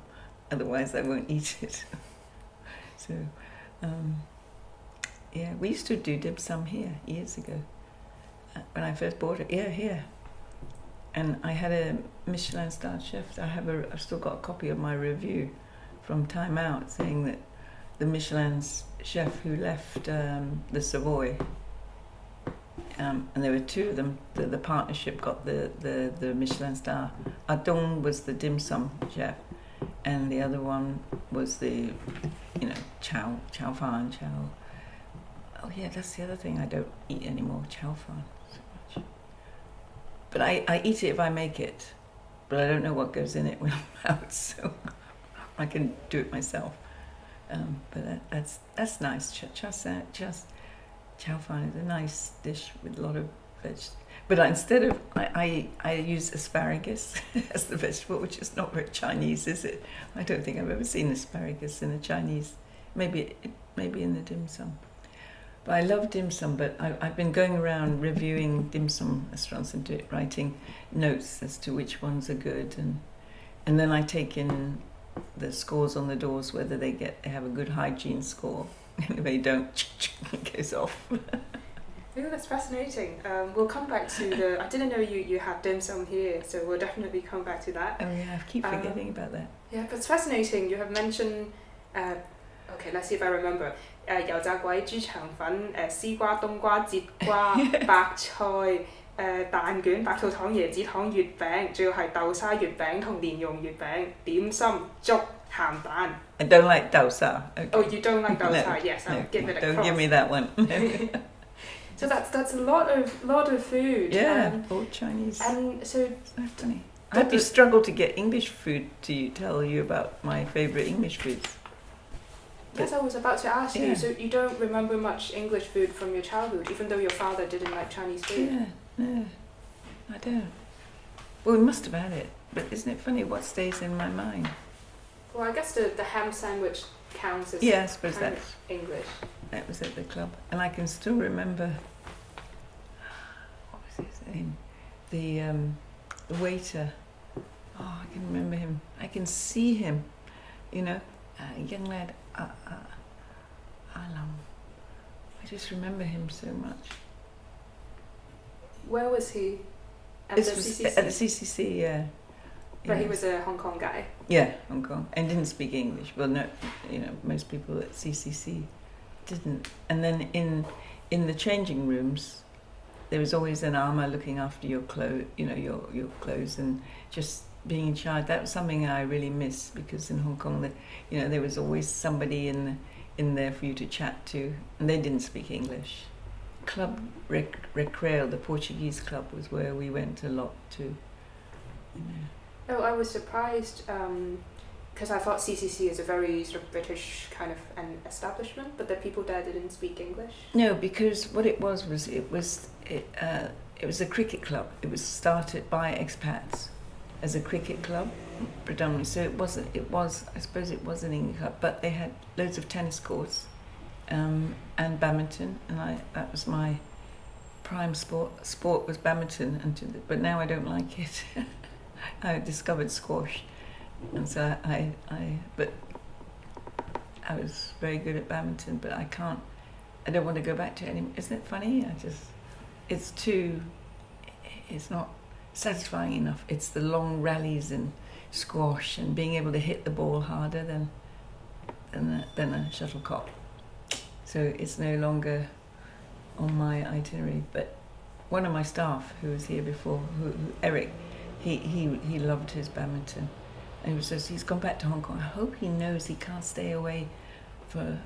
otherwise I won't eat it. So, yeah, we used to do dim sum here years ago when I first bought it. Yeah, here. And I had a Michelin-starred chef. I've still got a copy of my review from Time Out saying that the Michelin's chef who left the Savoy, and there were 2 of them. The partnership got the Michelin star. Adong was the dim sum chef, and the other one was the, chow fan. Oh yeah, that's the other thing I don't eat anymore, chow fan so much. But I eat it if I make it, but I don't know what goes in it when I'm out, so I can do it myself. But that's nice. Chow fan is a nice dish with a lot of vegetables. But instead of I use asparagus as the vegetable, which is not very Chinese, is it? I don't think I've ever seen asparagus in a Chinese. Maybe in the dim sum. But I love dim sum. But I've been going around reviewing dim sum restaurants and writing notes as to which ones are good, and then I take in the scores on the doors, whether they have a good hygiene score. And if they don't, it goes off. Oh, that's fascinating. We'll come back to I didn't know you had dim sum here, so we'll definitely come back to that. Oh yeah, I keep forgetting about that. Yeah, but it's fascinating. You have mentioned, okay, let's see if I remember. 油炸鬼、豬腸粉、絲瓜、冬瓜、節瓜、白菜、蛋卷、白兔糖、椰子糖、月餅，仲要係豆沙月餅同蓮蓉月餅、點心、粥、鹹蛋。I don't like dosa. Okay. Oh, you don't like dosa? No, yes, I'll give it a Don't cross. give me that one. So that's a lot of food. Yeah, all Chinese. And so it's so funny. I have to struggle to get English food to tell you about my favourite English foods. Yes, I was about to ask you. So you don't remember much English food from your childhood, even though your father didn't like Chinese food? Yeah, no, I don't. Well, we must have had it, but isn't it funny what stays in my mind? Well, I guess the ham sandwich counts as I suppose kind that's of English. That was at the club, and I can still remember. What was his name? The waiter. Oh, I can remember him. I can see him. A young lad. Alam. I just remember him so much. Where was he? At This the was CCC? at the CCC, yeah. But he was a Hong Kong guy. Yeah, Hong Kong, and didn't speak English. Well, no, most people at CCC didn't. And then in the changing rooms, there was always an armour looking after your clothes, your clothes, and just being in charge. That was something I really miss, because in Hong Kong, there was always somebody in there for you to chat to, and they didn't speak English. Club Recreo, the Portuguese club, was where we went a lot to. Oh, I was surprised because I thought CCC is a very sort of British kind of an establishment, but the people there didn't speak English. No, because what it was it was a cricket club. It was started by expats as a cricket club, predominantly. So I suppose it was an England club, but they had loads of tennis courts and badminton, and that was my prime sport. Sport was badminton, but now I don't like it. I discovered squash, and so but I was very good at badminton, but I don't want to go back to it anymore. Isn't it funny? It's not satisfying enough. It's the long rallies in squash and being able to hit the ball harder than a shuttlecock. So it's no longer on my itinerary. But one of my staff who was here before, Eric, he loved his badminton, and he says he's gone back to Hong Kong. I hope he knows he can't stay away for.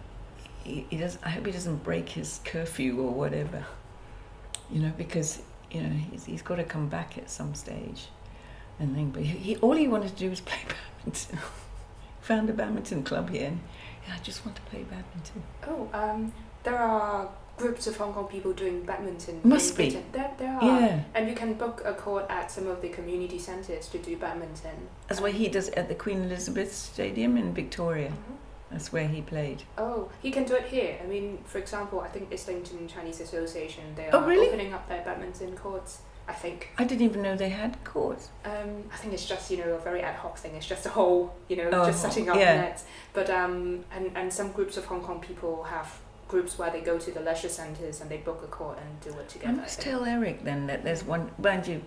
He does. I hope he doesn't break his curfew or whatever. Because he's got to come back at some stage, and then. But all he wanted to do was play badminton. Found a badminton club here, and I just want to play badminton. Oh, there are groups of Hong Kong people doing badminton. Must be. There are. Yeah. And you can book a court at some of the community centres to do badminton. That's why he does it at the Queen Elizabeth Stadium in Victoria. Mm-hmm. That's where he played. Oh, he can do it here. I mean, for example, I think Islington Chinese Association, they are really? opening up their badminton courts, I think. I didn't even know they had courts. I think it's just, a very ad hoc thing. It's just a whole, just setting up nets. But, and some groups of Hong Kong people have groups where they go to the leisure centres and they book a court and do it together. I must tell Eric then that there's one, mind you,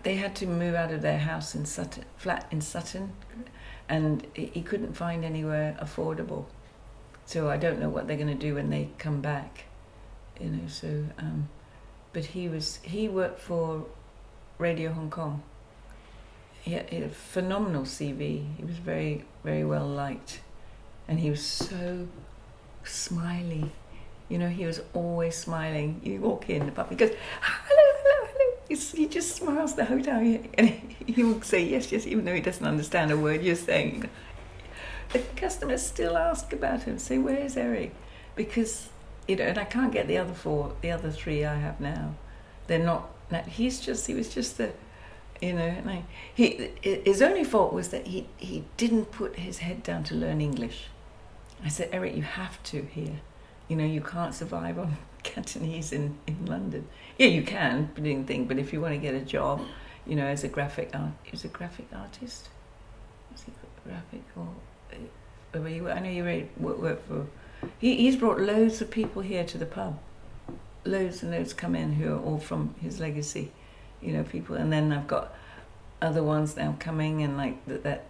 they had to move out of their house in Sutton, flat in Sutton, and he couldn't find anywhere affordable. So I don't know what they're going to do when they come back, so, but he worked for Radio Hong Kong. He had a phenomenal CV. He was very, very well liked, and he was so smiley. He was always smiling. You walk in, the pub, he goes, hello. He just smiles the whole time, and he will say yes, even though he doesn't understand a word you're saying. The customers still ask about him, say, where's Eric? Because, and I can't get the other three I have now. They're not, he was just the, and his only fault was that he didn't put his head down to learn English. I said, Eric, you have to here. You can't survive on Cantonese in London. Yeah, you can, but if you want to get a job, as a graphic he was a graphic artist. Was he graphic or I know you work for. He's brought loads of people here to the pub. Loads and loads come in who are all from his legacy, people. And then I've got other ones now coming, and like that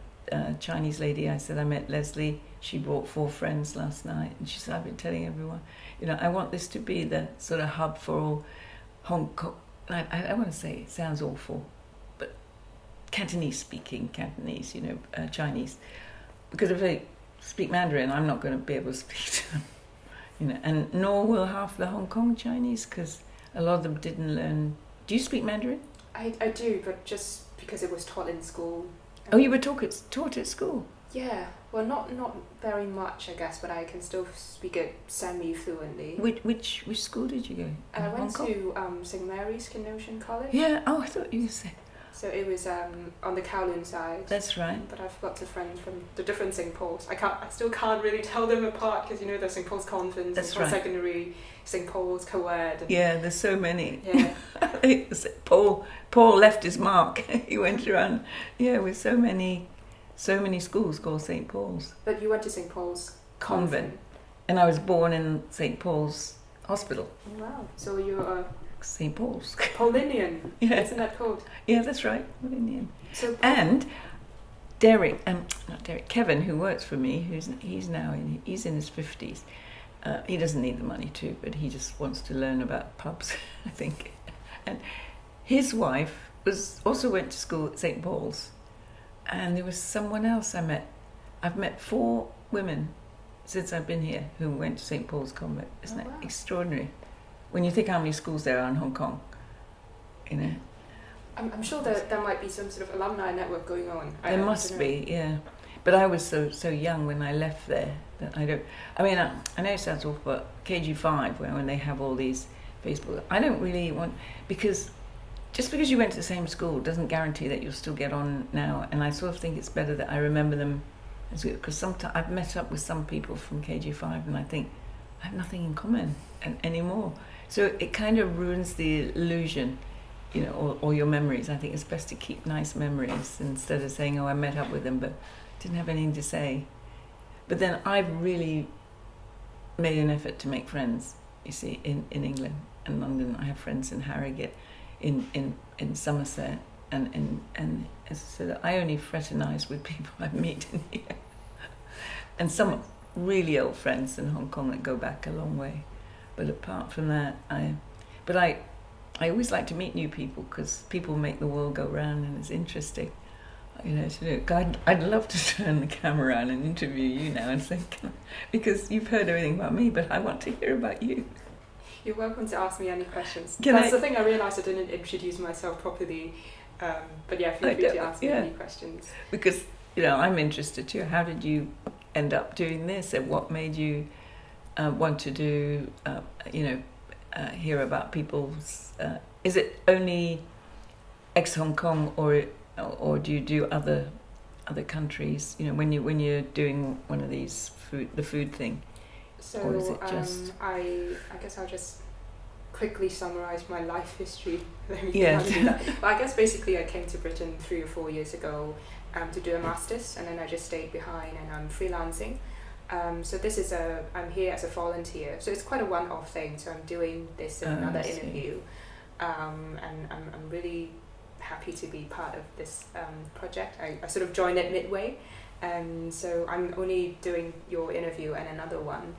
Chinese lady I said I met, Leslie. She brought 4 friends last night, and she said, I've been telling everyone, I want this to be the sort of hub for all Hong Kong. I want to say it sounds awful, but Cantonese, Chinese. Because if they speak Mandarin, I'm not going to be able to speak to them, and nor will half the Hong Kong Chinese, because a lot of them didn't learn. Do you speak Mandarin? I do, but just because it was taught in school. Oh, you were taught at school? Yeah, well, not very much, I guess, but I can still speak it semi-fluently. Which school did you go? I went to St Mary's Kenosha College. Yeah, I thought you said. So it was on the Kowloon side. That's right. But I've got friends from the different St Paul's. I still can't really tell them apart, because there's St Paul's Convent, St Paul's Secondary, St Paul's Co-ed. Yeah, there's so many. Yeah. Paul left his mark. He went around, with so many schools called St Paul's. But you went to St Paul's Convent. And I was born in St Paul's Hospital. Wow. So you're a St Paul's. Paulinian. Yeah. Isn't that called? Yeah, that's right. Paulinian. So and Kevin, who works for me, he's in his 50s. He doesn't need the money too, but he just wants to learn about pubs, I think. And his wife also went to school at St Paul's. And there was someone else I met. I've met 4 women since I've been here who went to St Paul's Convent. Isn't that extraordinary? When you think how many schools there are in Hong Kong, I'm sure there might be some sort of alumni network going on. There must be, yeah. But I was so young when I left there that I don't. I mean, I know it sounds awful, but KG5, when they have all these Facebook. I don't really want, because just because you went to the same school doesn't guarantee that you'll still get on now. And I sort of think it's better that I remember them as good, because sometimes I've met up with some people from KG5 and I think I have nothing in common anymore. So it kind of ruins the illusion, you know, or your memories. I think it's best to keep nice memories instead of saying, oh, I met up with them but didn't have anything to say. But then I've really made an effort to make friends, you see, in England and London. I have friends in Harrogate, in Somerset, and so that I only fraternise with people I meet in here. And some really old friends in Hong Kong that go back a long way. But apart from that, I always like to meet new people, because people make the world go round and it's interesting, you know, to do. I'd love to turn the camera around and interview you now and say, because you've heard everything about me, but I want to hear about you. You're welcome to ask me any questions. That's the thing, I realised I didn't introduce myself properly, but yeah, feel free to ask me any questions. Because, you know, I'm interested too. How did you end up doing this, and what made you want to do, hear about people's, is it only ex-Hong Kong, or do you do other countries, you know, when you're doing one of these the food thing? So or is it just I guess I'll just quickly summarise my life history. Let me do that. But I guess basically I came to Britain 3 or 4 years ago to do a master's, and then I just stayed behind and I'm freelancing. So this is I'm here as a volunteer, so it's quite a one-off thing. So I'm doing this in another interview, and I'm really happy to be part of this project. I sort of joined it midway, and so I'm only doing your interview and another one.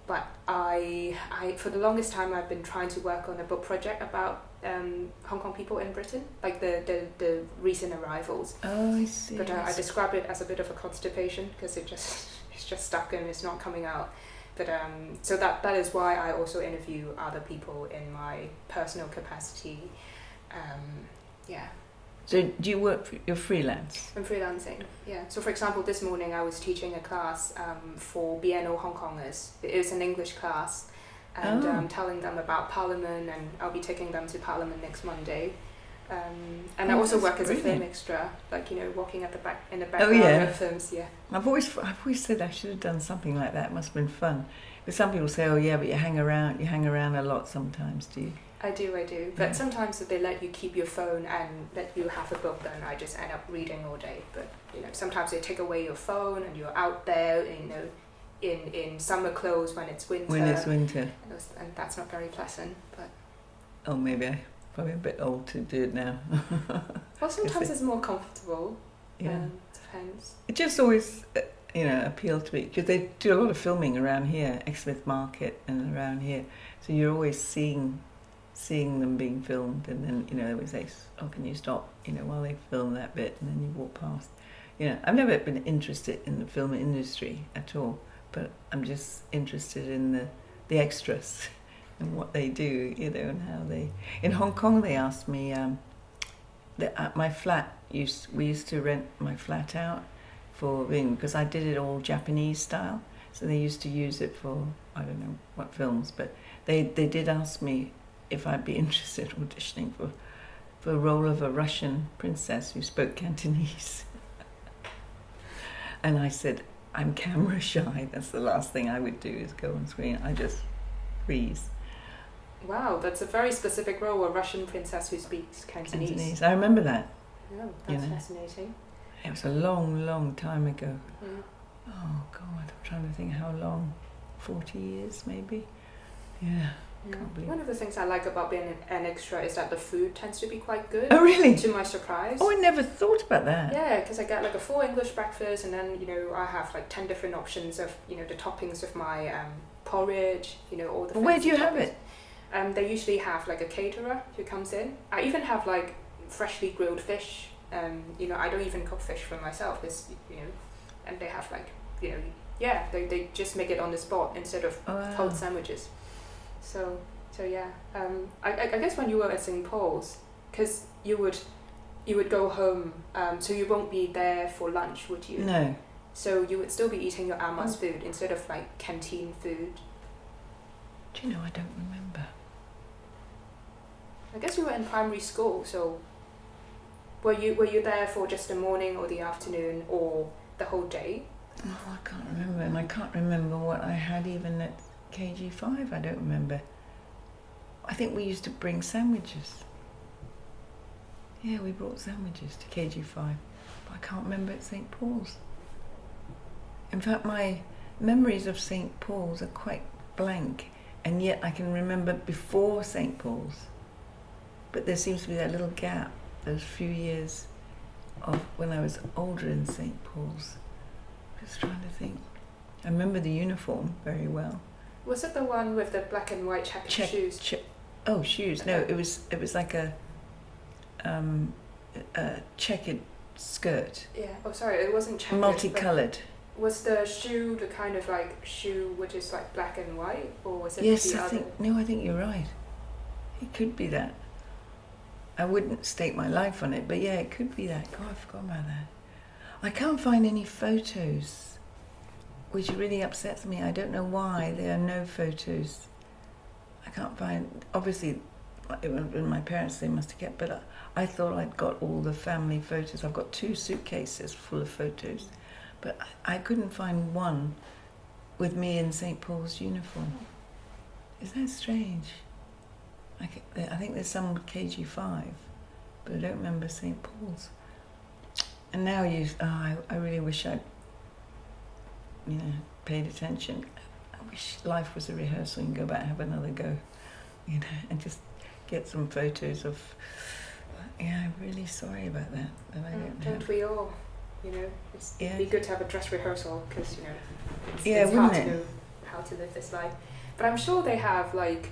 But I for the longest time I've been trying to work on a book project about Hong Kong people in Britain, like the recent arrivals. Oh, I see. But I describe it as a bit of a constipation, because it's just stuck and it's not coming out. But so that is why I also interview other people in my personal capacity. Yeah. So do you work you're freelance? I'm freelancing, yeah. So for example, this morning I was teaching a class for BNO Hong Kongers. It was an English class, and telling them about Parliament, and I'll be taking them to Parliament next Monday. And I also work as a film extra, like, you know, walking at the back in the background of films. Yeah. I've always said I should have done something like that. It must have been fun. But some people say, oh yeah, but you hang around a lot sometimes, do you? I do. But sometimes if they let you keep your phone and let you have a book, then I just end up reading all day. But, you know, sometimes they take away your phone and you're out there, you know, in summer clothes when it's winter. And that's not very pleasant. But oh, maybe I'm probably a bit old to do it now. Well, sometimes it's more comfortable. Yeah. Depends. It just always, you know, appealed to me, because they do a lot of filming around here, Exmouth Market and around here. So you're always seeing them being filmed, and then, you know, they would say, oh, can you stop, you know, while they film that bit, and then you walk past. You know, I've never been interested in the film industry at all, but I'm just interested in the extras and what they do, you know, and how they... In Hong Kong, they asked me, my flat, we used to rent my flat out for, because I did it all Japanese style, so they used to use it for, I don't know what films, but they did ask me if I'd be interested in auditioning for a role of a Russian princess who spoke Cantonese. And I said, I'm camera shy. That's the last thing I would do, is go on screen. I just freeze. Wow, that's a very specific role, a Russian princess who speaks Cantonese. I remember that. Oh, that's fascinating. It was a long, long time ago. Yeah. Oh, God, I'm trying to think how long. 40 years, maybe? Yeah. One of the things I like about being an extra is that the food tends to be quite good. Oh, really? To my surprise. Oh, I never thought about that. Yeah, because I get like a full English breakfast, and then, you know, I have like 10 different options of, you know, the toppings of my porridge, you know, all the Where do you toppings. have it? They usually have like a caterer who comes in. I even have like freshly grilled fish. You know, I don't even cook fish for myself, because, you know, and they have like, you know, yeah, they just make it on the spot instead of cold sandwiches. So yeah. I guess when you were at St. Paul's, because you would go home, so you won't be there for lunch, would you? No. So you would still be eating your Ama's food instead of like canteen food. Do you know, I don't remember. I guess you were in primary school, so were you there for just the morning or the afternoon or the whole day? Oh, I can't remember, and I can't remember what I had even at KG5. I don't remember. I think we used to bring sandwiches. Yeah, we brought sandwiches to KG5, but I can't remember at St. Paul's. In fact, my memories of St. Paul's are quite blank, and yet I can remember before St. Paul's. But there seems to be that little gap, those few years of when I was older in St. Paul's. Just trying to think. I remember the uniform very well. Was it the one with the black and white checkered shoes? Shoes. No, it was like a checkered skirt. Yeah. Oh, sorry, it wasn't checkered. Multicoloured. Was the shoe the kind of like shoe which is like black and white, or was it Yes, the I other? think you're right. It could be that. I wouldn't stake my life on it, but yeah, it could be that. God, I forgot about that. I can't find any photos, which really upsets me. I don't know why there are no photos. I can't find, obviously, when my parents, they must have kept, but I thought I'd got all the family photos. I've got 2 suitcases full of photos, but I couldn't find one with me in St. Paul's uniform. Isn't that strange? I think there's some KG5, but I don't remember St. Paul's. And now I really wish I'd, paid attention. I wish life was a rehearsal and go back and have another go, and just get some photos of. Yeah, I'm really sorry about that. That I don't have. Don't we all? It'd be good to have a dress rehearsal because it's hard to know how to live this life. But I'm sure they have like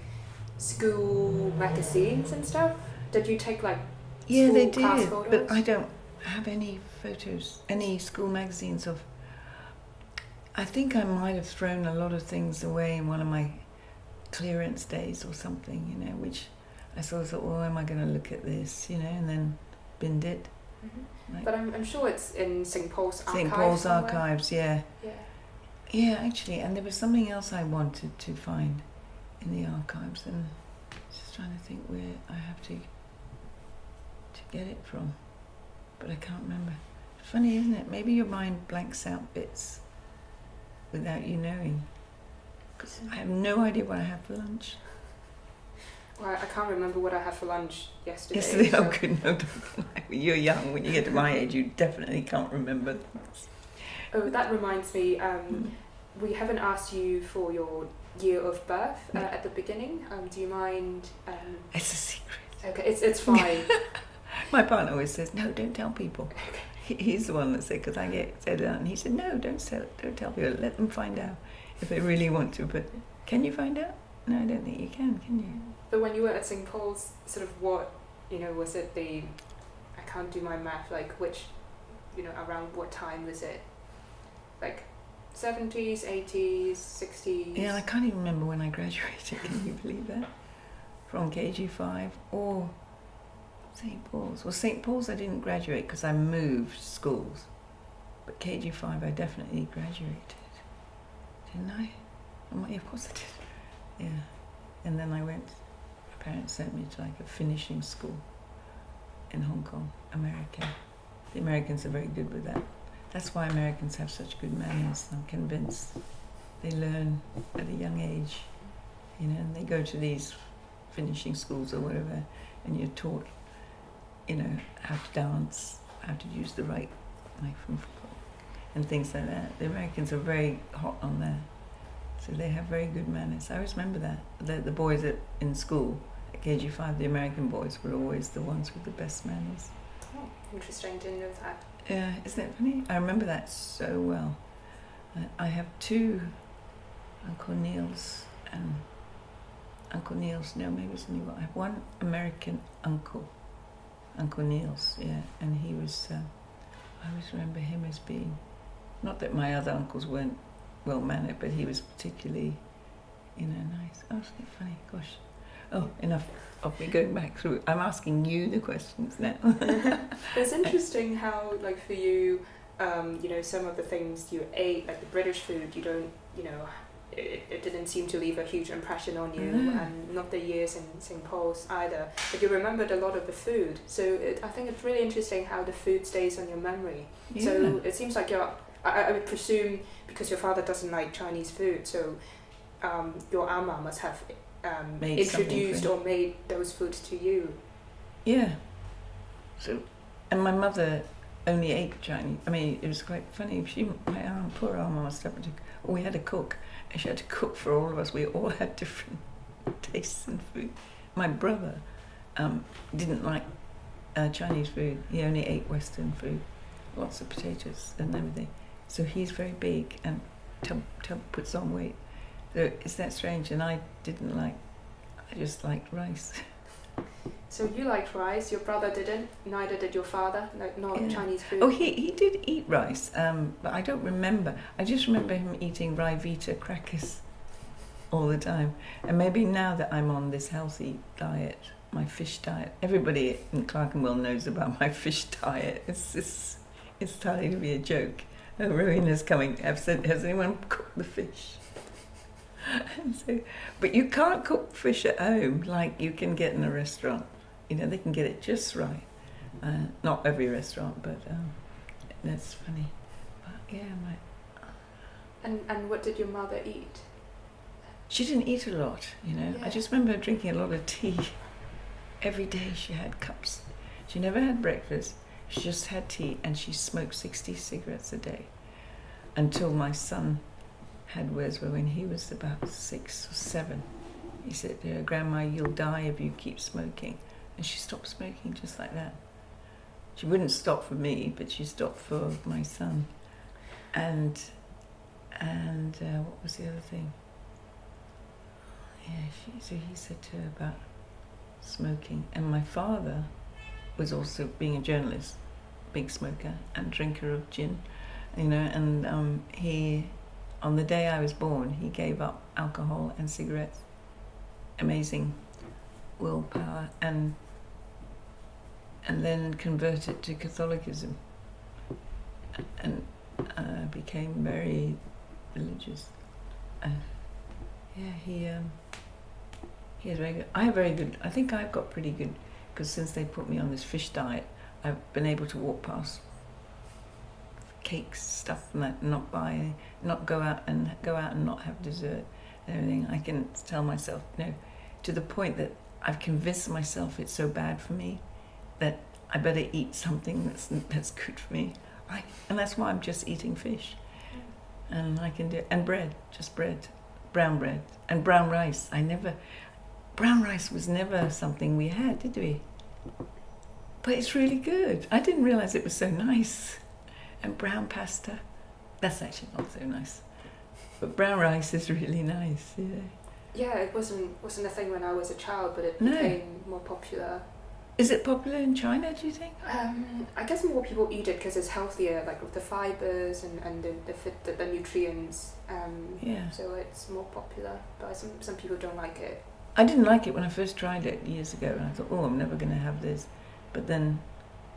school magazines and stuff. Did you take like school they class did, photos? but I don't have any photos, any school magazines of. I think I might have thrown a lot of things away in one of my clearance days or something, which I sort of thought, well, am I going to look at this, and then binned it. Mm-hmm. Like, but I'm sure it's in St. Paul's archives. St. Paul's somewhere. archives, yeah. Yeah, actually, and there was something else I wanted to find in the archives, and just trying to think where I have to get it from, but I can't remember. Funny, isn't it? Maybe your mind blanks out bits without you knowing, because I have no idea what I had for lunch. Well, I can't remember what I had for lunch yesterday. Oh, good, no, you're young. When you get to my age, you definitely can't remember things. Oh, that reminds me, we haven't asked you for your year of birth at the beginning. Do you mind? It's a secret. Okay, it's fine. My partner always says, no, don't tell people. Okay. He's the one that said, because I get said that, and he said, no, don't tell people. Let them find out if they really want to. But can you find out? No, I don't think you can you? But when you were at St. Paul's, sort of what, was it I can't do my math, like which, around what time was it? Like 70s, 80s, 60s? Yeah, I can't even remember when I graduated, can you believe that? From KG5 or St. Paul's. Well, St. Paul's I didn't graduate because I moved schools. But KG5 I definitely graduated. Didn't I? Yeah, of course I did. Yeah. And then I went, my parents sent me to like a finishing school in Hong Kong, America. The Americans are very good with that. That's why Americans have such good manners, I'm convinced. They learn at a young age, and they go to these finishing schools or whatever, and you're taught, how to dance, how to use the right knife and fork, and things like that. The Americans are very hot on that, so they have very good manners. I always remember that. The boys in school, at KG5, the American boys were always the ones with the best manners. Oh, interesting, didn't know that. Yeah, isn't it funny? I remember that so well. I have 2 Uncle Neils and Uncle Neils. No, maybe it's only one. I have one American uncle, Uncle Neils. Yeah, and he was. I always remember him as being. Not that my other uncles weren't well mannered, but he was particularly, nice. Oh, isn't it funny? Gosh. Oh, enough of me going back through. I'm asking you the questions now. It's interesting how, like, for you, some of the things you ate, like the British food, you don't, it didn't seem to leave a huge impression on you, No. and not the years in St. Paul's either. But you remembered a lot of the food, so I think it's really interesting how the food stays on your memory. Yeah. So it seems like I would presume, because your father doesn't like Chinese food, so your ama must have Made introduced something or made those foods to you. Yeah. So, and my mother only ate Chinese. I mean, it was quite funny. Poor Alma must have to. We had a cook, and she had to cook for all of us. We all had different tastes in food. My brother didn't like Chinese food. He only ate Western food, lots of potatoes and everything. So he's very big, and Tub puts on weight. So it's that strange. And I didn't like. I just liked rice. So you liked rice, your brother didn't, neither did your father, not Yeah. Chinese food? Oh, he did eat rice, but I don't remember. I just remember him eating Rivita crackers all the time. And maybe now that I'm on this healthy diet, my fish diet, everybody in Clerkenwell knows about my fish diet. It's starting to be a joke. Oh, Rowena's coming. I've said, has anyone cooked the fish? And so, but you can't cook fish at home like you can get in a restaurant. You know, they can get it just right. Not every restaurant, but that's funny. But yeah, And what did your mother eat? she didn't eat a lot, you know. Yeah. I just remember her drinking a lot of tea. Every day she had cups. She never had breakfast. She just had tea, and she smoked 60 cigarettes a day. Until my son had Weswa when he was about 6 or 7. He said, Grandma, you'll die if you keep smoking. And she stopped smoking just like that. She wouldn't stop for me, but she stopped for my son. And what was the other thing? Yeah, so he said to her about smoking. And my father was also, being a journalist, big smoker and drinker of gin, you know, and he, on the day I was born, he gave up alcohol and cigarettes. Amazing willpower, and then converted to Catholicism, and became very religious. Yeah, he has very good. I have very good. I think I've got pretty good, because since they put me on this fish diet, I've been able to walk past cakes, stuff, and that, not buy, not go out and not have dessert and everything. I can tell myself no, to the point that I've convinced myself it's so bad for me that I better eat something that's good for me. And that's why I'm just eating fish, and I can do, and bread, just bread, brown bread and brown rice. Brown rice was never something we had, did we? But it's really good. I didn't realise it was so nice. And brown pasta, that's actually not so nice. But brown rice is really nice, yeah. Yeah, it wasn't a thing when I was a child, but it No. became more popular. Is it popular in China, do you think? I guess more people eat it because it's healthier, like with the fibres and the nutrients. Yeah. So it's more popular, but some people don't like it. I didn't like it when I first tried it years ago, and I thought, oh, I'm never going to have this. But then,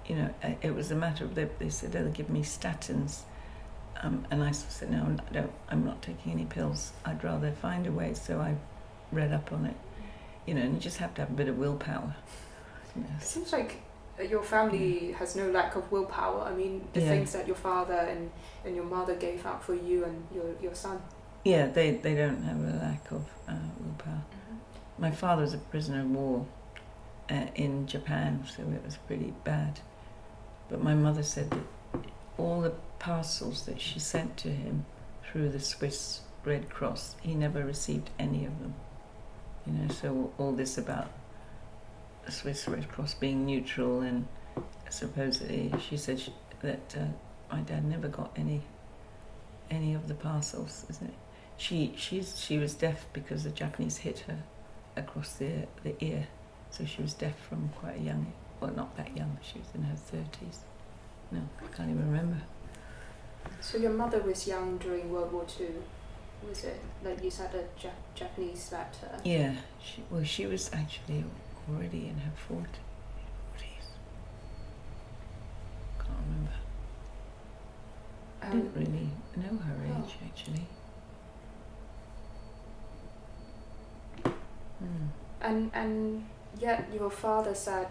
you know, it was a matter of, they said they'll give me statins, and I said, no, I'm not taking any pills. I'd rather find a way. So I read up on it, you know, and you just have to have a bit of willpower. You know. It seems like your family has no lack of willpower. I mean, the things that your father and your mother gave up for you and your son. Yeah, they don't have a lack of willpower. My father was a prisoner of war in Japan, so it was pretty bad. But my mother said that all the parcels that she sent to him through the Swiss Red Cross, he never received any of them. You know, so all this about the Swiss Red Cross being neutral, and supposedly she said that my dad never got any of the parcels, isn't it? She was deaf because the Japanese hit her across the ear, so she was deaf from quite a young, well, not that young, she was in her 30s. No, I can't even remember. So your mother was young during World War II, was it? Like you said, a Japanese slapped her. Yeah, she was actually already in her 40s. Can't remember. I didn't really know her age, actually. And yet your father said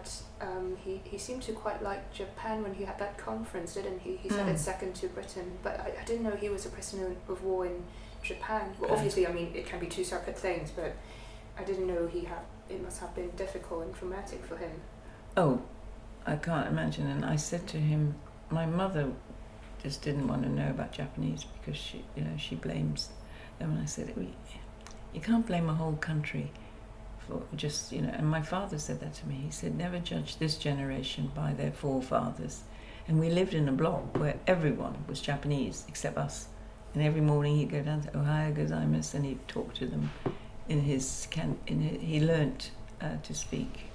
he seemed to quite like Japan when he had that conference, didn't he? He said it's second to Britain, but I didn't know he was a prisoner of war in Japan. Well, obviously, I mean, it can be two separate things, but I didn't know it must have been difficult and traumatic for him. Oh, I can't imagine. And I said to him, my mother just didn't want to know about Japanese because she blames them. And I said, you can't blame a whole country for just, and my father said that to me. He said, never judge this generation by their forefathers. And we lived in a block where everyone was Japanese except us. And every morning he'd go down to Ohio gozaimasu and he'd talk to them he learnt to speak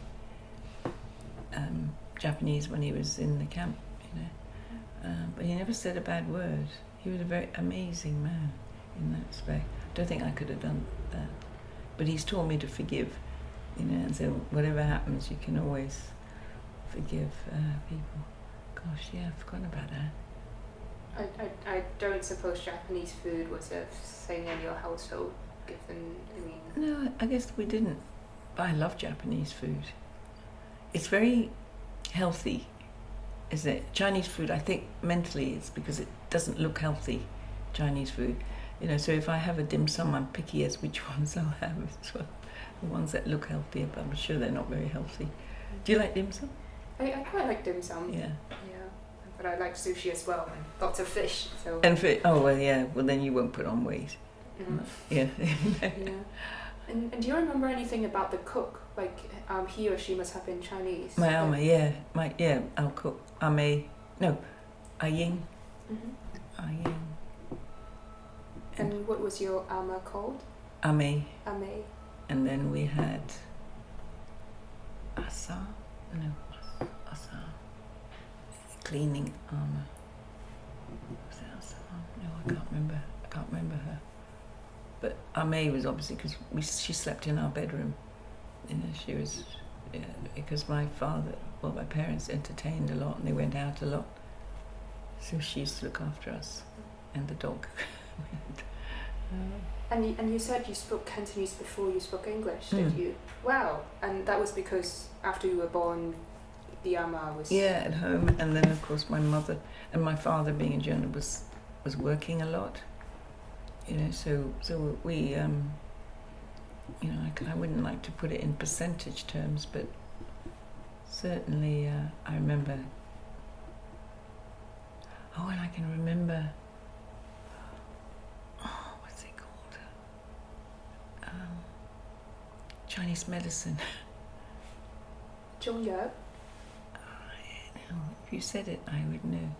Japanese when he was in the camp, but he never said a bad word. He was a very amazing man in that respect. I don't think I could have done that, but he's taught me to forgive, and so whatever happens, you can always forgive people. Gosh, yeah, I've forgotten about that. I don't suppose Japanese food was a thing in your household, given, No, I guess we didn't, but I love Japanese food. It's very healthy, isn't it? Chinese food, I think mentally it's because it doesn't look healthy, Chinese food. So if I have a dim sum, I'm picky as which ones I'll have as well. The ones that look healthier, but I'm sure they're not very healthy. Do you like dim sum? I quite like dim sum. Yeah. But I like sushi as well, and lots of fish. So. And well then you won't put on weight. Mm. Yeah. Yeah. And do you remember anything about the cook? Like he or she must have been Chinese. My ama, our cook. Aying. Mm-hmm. Aying. And what was your ama called? Ame. Ame. And then we had Asa. Cleaning ama. Was it Asa? No, I can't remember her. But Ame was obviously because she slept in our bedroom. She was because my parents entertained a lot and they went out a lot. So she used to look after us and the dog. And you said you spoke Cantonese before you spoke English, did you? Wow! And that was because after you were born, the ama was... Yeah, at home. And then, of course, my mother and my father, being a journalist, was working a lot. So we... I wouldn't like to put it in percentage terms, but certainly I remember... Oh, and I can remember... what's it called? Chinese medicine. 中药? If you said it, I would know.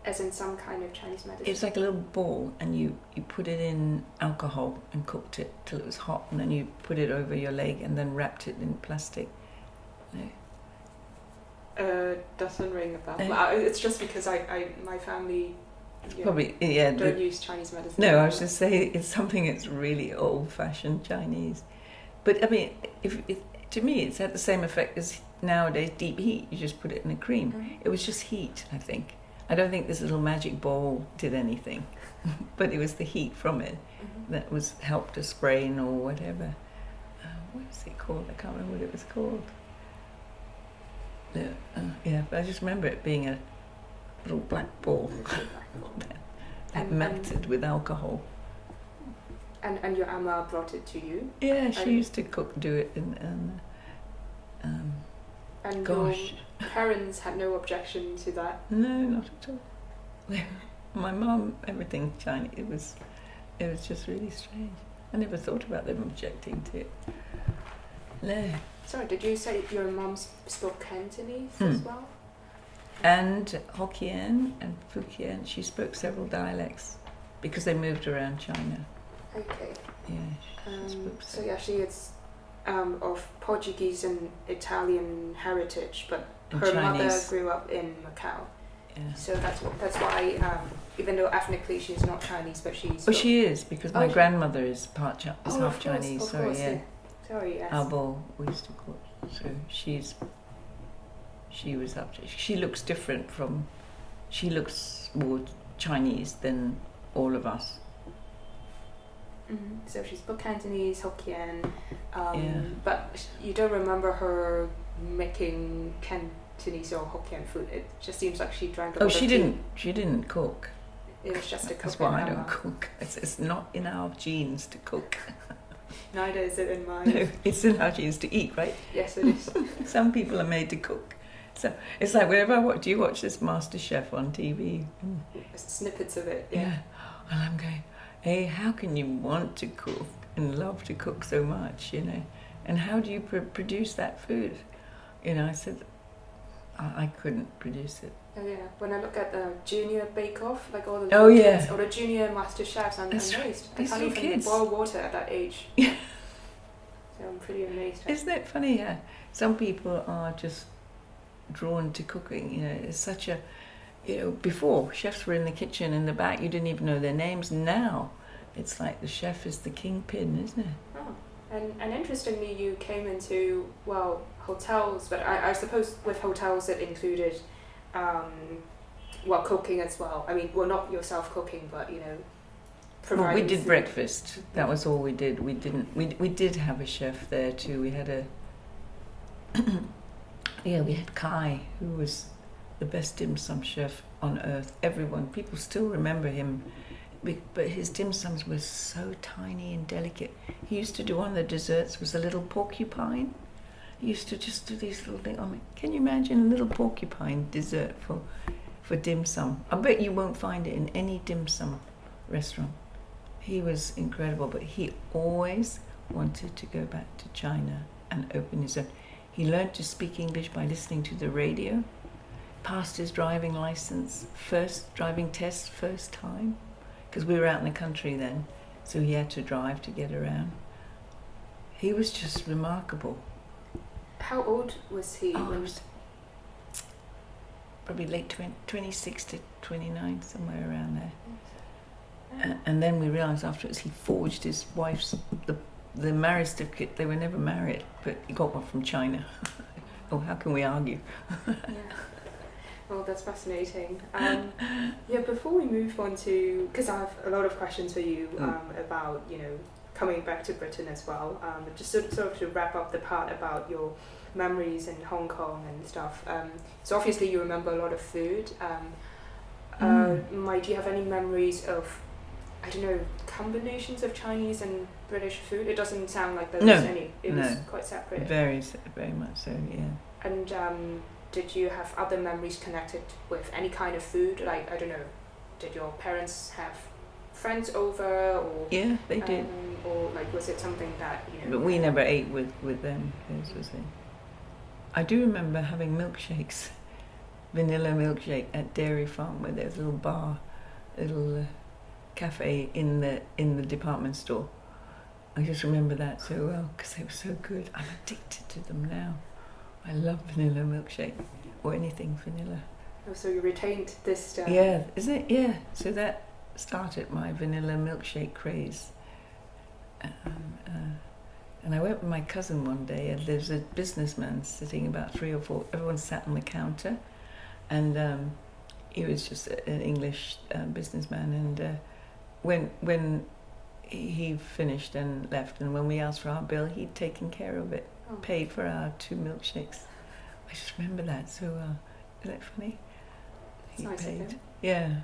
As in some kind of Chinese medicine? It's like a little ball, and you put it in alcohol and cooked it till it was hot, and then you put it over your leg and then wrapped it in plastic. No. Doesn't ring a bell. Well, it's just because my family don't use Chinese medicine. No, I was just saying it's something that's really old-fashioned Chinese. But I mean, to me, it's had the same effect as nowadays deep heat. You just put it in a cream. Mm-hmm. It was just heat, I think. I don't think this little magic ball did anything, but it was the heat from it that was helped to sprain or whatever. What was it called? I can't remember what it was called. But I just remember it being a little black ball that melted with alcohol. And your ama brought it to you? Yeah, she used to do it and gosh. Your parents had no objection to that? No, not at all. My mum, everything Chinese. It was just really strange. I never thought about them objecting to it. No. Sorry, did you say your mum spoke Cantonese as well? And Hokkien and Fujian. She spoke several dialects because they moved around China. Okay. Yeah. So she is of Portuguese and Italian heritage, but her mother grew up in Macau. Yeah. So that's why, even though ethnically she's not Chinese, but she's... Oh, she is, because my grandmother is half Chinese. Of Sorry, course, yeah. Sorry, yes. Abo, we used to call it. So she looks different from... She looks more Chinese than all of us. So she spoke Cantonese, Hokkien, Yeah. but you don't remember her making Cantonese or Hokkien food. It just seems like she drank a lot of tea. She didn't cook. It was just a cook. That's why I don't cook. It's not in our genes to cook. Neither is it in mine. No, it's in our genes to eat, right? Yes, it is. Some people are made to cook. So it's like whenever I watch, do you watch this Master Chef on TV? Snippets of it, Yeah. And I'm going, hey, how can you want to cook and love to cook so much, you know? And how do you produce that food? You know, I said, I couldn't produce it. Oh yeah, when I look at the junior Bake Off, like all the Oh, yeah. kids, or the junior Master Chefs, I'm That's amazed. I These can't little even kids. boil water at that age. Yeah. So I'm pretty amazed. Isn't it funny? Yeah. Some people are just drawn to cooking. You know, it's such a, you know, before chefs were in the kitchen in the back, you didn't even know their names. Now, it's like the chef is the kingpin, isn't it? Oh. And interestingly, you came into, well, hotels, but I suppose with hotels it included, well, cooking as well. I mean, well, not yourself cooking, but, you know, Well, we providing did food. breakfast. That was all we did. We didn't. We did have a chef there too. We had a. Yeah, we had Kai, who was the best dim sum chef on earth. People still remember him, but his dim sums were so tiny and delicate. He used to do one of the desserts was a little porcupine. He used to just do these little things. I mean, can you imagine a little porcupine dessert for dim sum? I bet you won't find it in any dim sum restaurant. He was incredible, but he always wanted to go back to China and open his own. He learned to speak English by listening to the radio, passed his driving license, first driving test, first time, because we were out in the country then, so he had to drive to get around. He was just remarkable. How old was he? Oh, he was probably late 26 to 29, somewhere around there. And then we realised afterwards he forged his wife's, the marriage certificate. They were never married, but he got one from China. Oh, how can we argue? Yeah. Well, that's fascinating. Yeah, before we move on to, because I have a lot of questions for you about, you know, coming back to Britain as well. Just sort of to wrap up the part about your memories in Hong Kong and stuff. So obviously you remember a lot of food. Do you have any memories of, I don't know, combinations of Chinese and British food? It doesn't sound like there was any. It was quite separate. Very much so, yeah. And did you have other memories connected with any kind of food? Like, I don't know, did your parents have friends over, or yeah, they did, or like was it something that, you know? but we never ate with them. This was it. I do remember having milkshakes, vanilla milkshake at Dairy Farm, where there's a little bar, a little cafe in the department store. I just remember that so well because they were so good. I'm addicted to them now. I love vanilla milkshake or anything vanilla. Oh, so you retained this. Yeah, isn't it? Yeah. So that started my vanilla milkshake craze. And I went with my cousin one day, and there's a businessman sitting about 3 or 4. Everyone sat on the counter, and he was just an English businessman. And when he finished and left, and when we asked for our bill, he'd taken care of it, paid for our 2 milkshakes. I just remember that so well. Isn't that funny? That's He nice paid. of him. Yeah.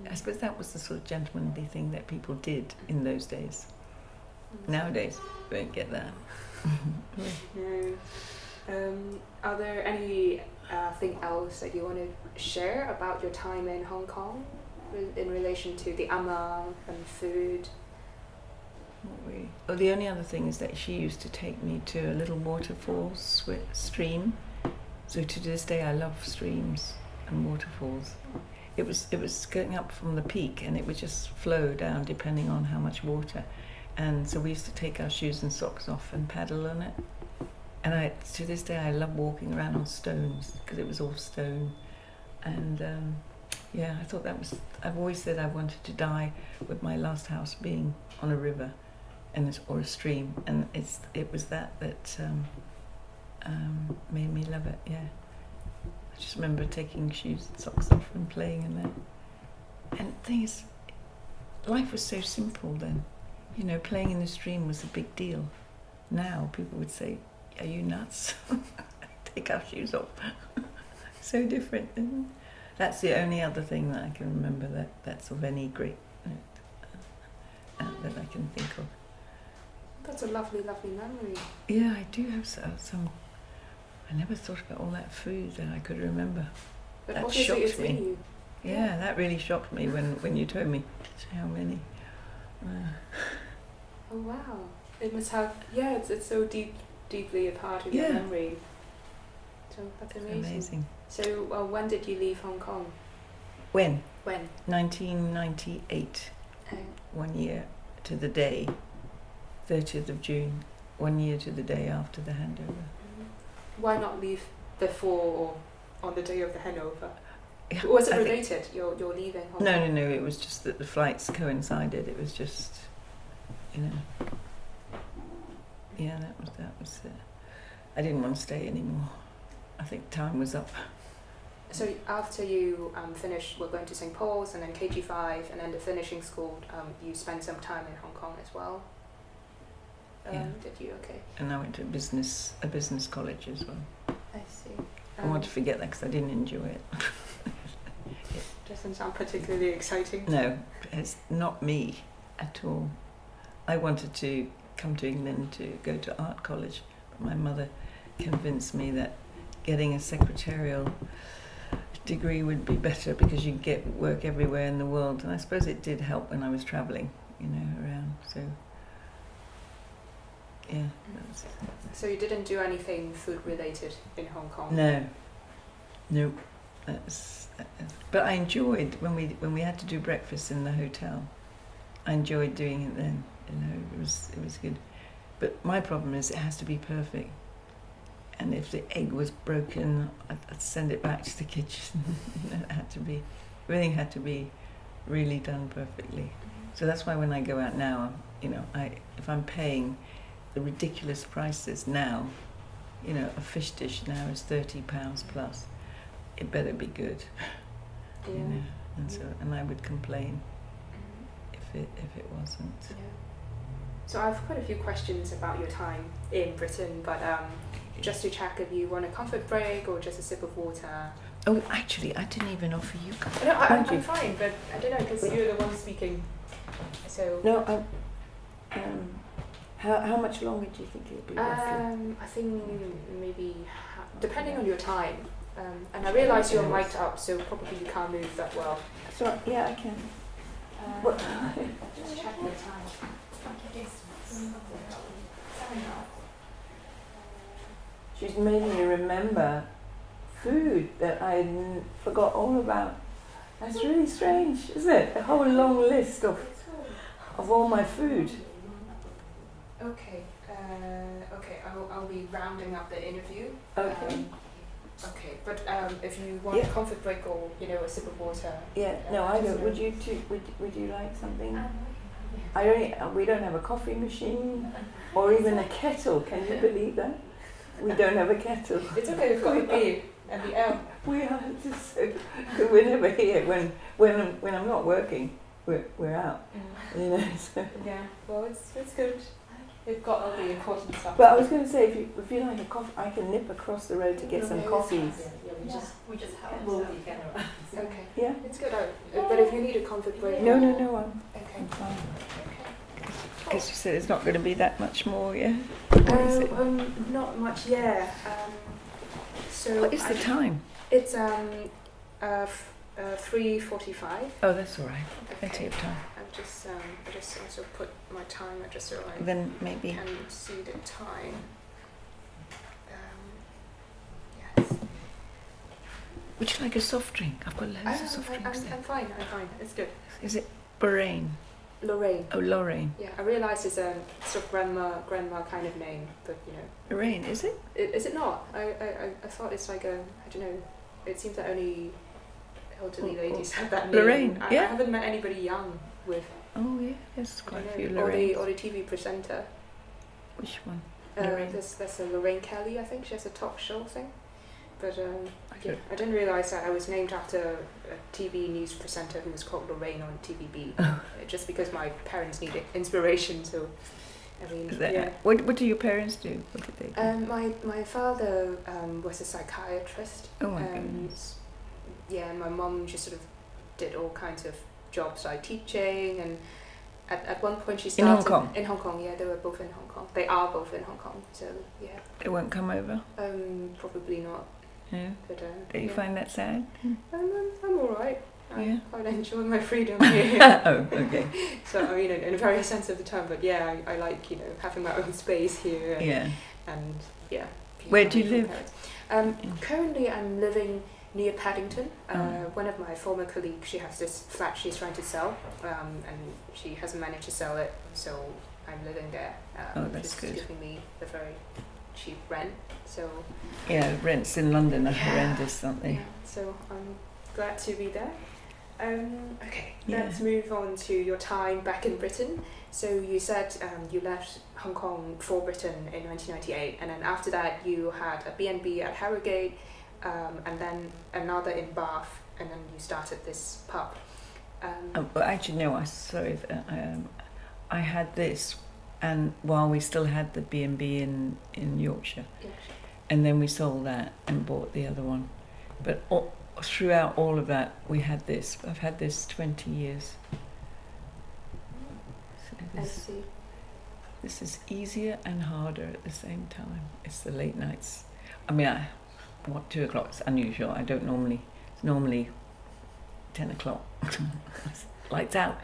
I suppose that was the sort of gentlemanly thing that people did in those days. Nowadays, you won't get that. No. Are there any thing else that you want to share about your time in Hong Kong in relation to the ama and food? The only other thing is that she used to take me to a little waterfall stream. So to this day, I love streams and waterfalls. It was going up from the peak, and it would just flow down depending on how much water. And so we used to take our shoes and socks off and paddle on it. And to this day, I love walking around on stones because it was all stone. And yeah, I thought I've always said I wanted to die with my last house being on a river or a stream. And it was that made me love it, yeah. I just remember taking shoes and socks off and playing in there. And the thing is, life was so simple then. You know, playing in the stream was a big deal. Now people would say, "Are you nuts? Take our shoes off." So different. Isn't it? That's the only other thing that I can remember that's of any great that I can think of. That's a lovely, lovely memory. Yeah, I do have some. I never thought about all that food that I could remember. But That obviously shocked it's me. in you. Yeah, that really shocked me when you told me how many. Oh wow! It must have. Yeah, it's so deeply a part of your Yeah. memory. So that's amazing. Amazing. So when did you leave Hong Kong? When? When? 1998. 1 year to the day, 30th of June. 1 year to the day after the handover. Why not leave before or on the day of the handover? Yeah, Was it I think- related? You're leaving Hong Kong? No. It was just that the flights coincided. It was just, you know. Yeah, that was. I didn't want to stay anymore. I think time was up. So after you finished, we're going to St. Paul's and then KG5 and then the finishing school, you spent some time in Hong Kong as well. Yeah. Did you? Okay. And I went to a business college as well. I see. I want to forget that because I didn't enjoy it. Doesn't sound particularly exciting. No, it's not me at all. I wanted to come to England to go to art college, but my mother convinced me that getting a secretarial degree would be better because you get work everywhere in the world, and I suppose it did help when I was travelling, you know, around. So yeah. So you didn't do anything food related in Hong Kong? No. But I enjoyed when we had to do breakfast in the hotel. I enjoyed doing it then. You know, it was good. But my problem is it has to be perfect. And if the egg was broken, I'd send it back to the kitchen. Everything had to be really done perfectly. So that's why when I go out now, you know, if I'm paying the ridiculous prices now, you know, a fish dish now is £30 plus. It better be good. Yeah. You know, and I would complain if it wasn't. Yeah. So I have quite a few questions about your time in Britain, but just to check if you want a comfort break or just a sip of water. Oh, actually, I didn't even offer you. No, I'm you? fine, but I don't know because you're the one speaking. So No, how much longer do you think it'll be? Roughly? I think maybe depending on your time. And I realise you're mic'd up, so probably you can't move that well. So yeah, I can. What? Just check the time. She's made me remember food that I forgot all about. That's really strange, isn't it? A whole long list of all my food. Okay. Okay. I'll be rounding up the interview. Okay. Okay. But if you want a comfort break or a sip of water. Yeah. No, I don't. Would you too? Would you like something? We don't have a coffee machine or even a kettle. Can you believe that? We don't have a kettle. It's okay. We've got the B and the L. We are just so good. We're never here when I'm not working. We're out. You know. So. Yeah. Well, it's good. We've got all the important stuff. But I was going to say, if you like a coffee, I can nip across the road to get some coffees. We just have all together. Okay. Yeah. It's good. But if you need a comfort break. No. I'm Okay. fine. Okay. Because you said it's not going to be that much more, yeah? Not much. Yeah. So. What is the time? It's 3:45. Oh, that's all right. Okay. Plenty of time. I just also put my timer just so I Then maybe. can see the time. Yes. Would you like a soft drink? I've got loads of soft drinks there. I'm fine. It's good. Is it Lorraine? Lorraine. Oh, Lorraine. Yeah, I realise it's a sort of grandma kind of name, but Lorraine, is it? Is it not? I thought it's like I don't know. It seems that only elderly ladies have that name. Lorraine, I yeah. haven't met anybody young with. Oh, yeah. There's quite a few or Lorraines. the TV presenter. Which one? Lorraine. There's a Lorraine Kelly. I think she has a talk show thing. But yeah, I didn't realise that I was named after a TV news presenter who was called Rowena on TVB. Just because my parents needed inspiration, so I mean, yeah. What do your parents do? What did they do? My father was a psychiatrist. Oh my goodness. Yeah, and my mum just sort of did all kinds of jobs like teaching, and at one point she started in Hong Kong. In Hong Kong, yeah, they were both in Hong Kong. They are both in Hong Kong, so yeah. They won't come over. Probably not. Yeah. But, do you find that sad? I'm all right. I quite enjoy my freedom here. Oh, okay. So I mean, in a very sense of the term, but yeah, I like having my own space here. And yeah. Where do you live? Currently, I'm living near Paddington. One of my former colleagues, she has this flat she's trying to sell, and she hasn't managed to sell it, so I'm living there. That's she's good. giving me a very cheap rent. So yeah, rents in London are horrendous, aren't they? Yeah, so I'm glad to be there. Okay, Yeah. let's move on to your time back in Britain. So you said you left Hong Kong for Britain in 1998, and then after that you had a B&B at Harrogate, and then another in Bath, and then you started this pub. Well, actually, no. I had this, and while we still had the B&B in Yorkshire, and then we sold that and bought the other one. But throughout all of that, we had this. I've had this 20 years. So this is easier and harder at the same time. It's the late nights. I mean, 2 o'clock is unusual. I don't normally. It's normally 10 o'clock. Lights out.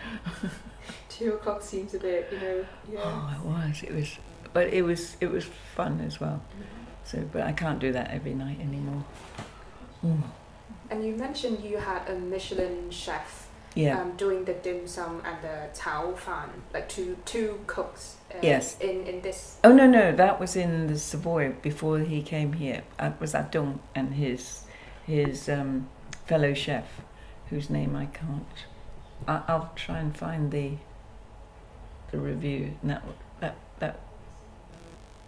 2 o'clock seems a bit, Yeah. Oh, it was. But it was fun as well. So, but I can't do that every night anymore. And you mentioned you had a Michelin chef. Doing the dim sum and the Tao Fan, like two cooks. Yes. In this. Oh no, that was in the Savoy before he came here. It was Adong and his fellow chef, whose name I can't. I'll try and find the review. And that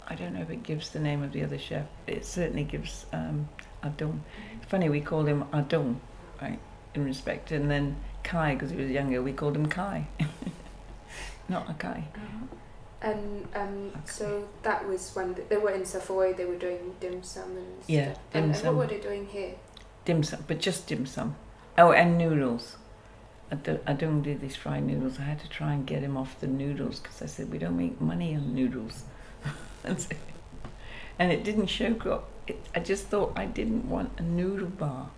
I don't know if it gives the name of the other chef. It certainly gives Adong. It's funny, we called him Adong, right, in respect, and then Kai, because he was younger, we called him Kai. Not a Kai. And so that was when they were in Savoy, they were doing dim sum and stuff. Yeah, dim sum. And what were they doing here? Dim sum, but just dim sum. Oh, and noodles. I don't do these fried noodles. I had to try and get him off the noodles because I said we don't make money on noodles. And it didn't show up. I just thought I didn't want a noodle bar,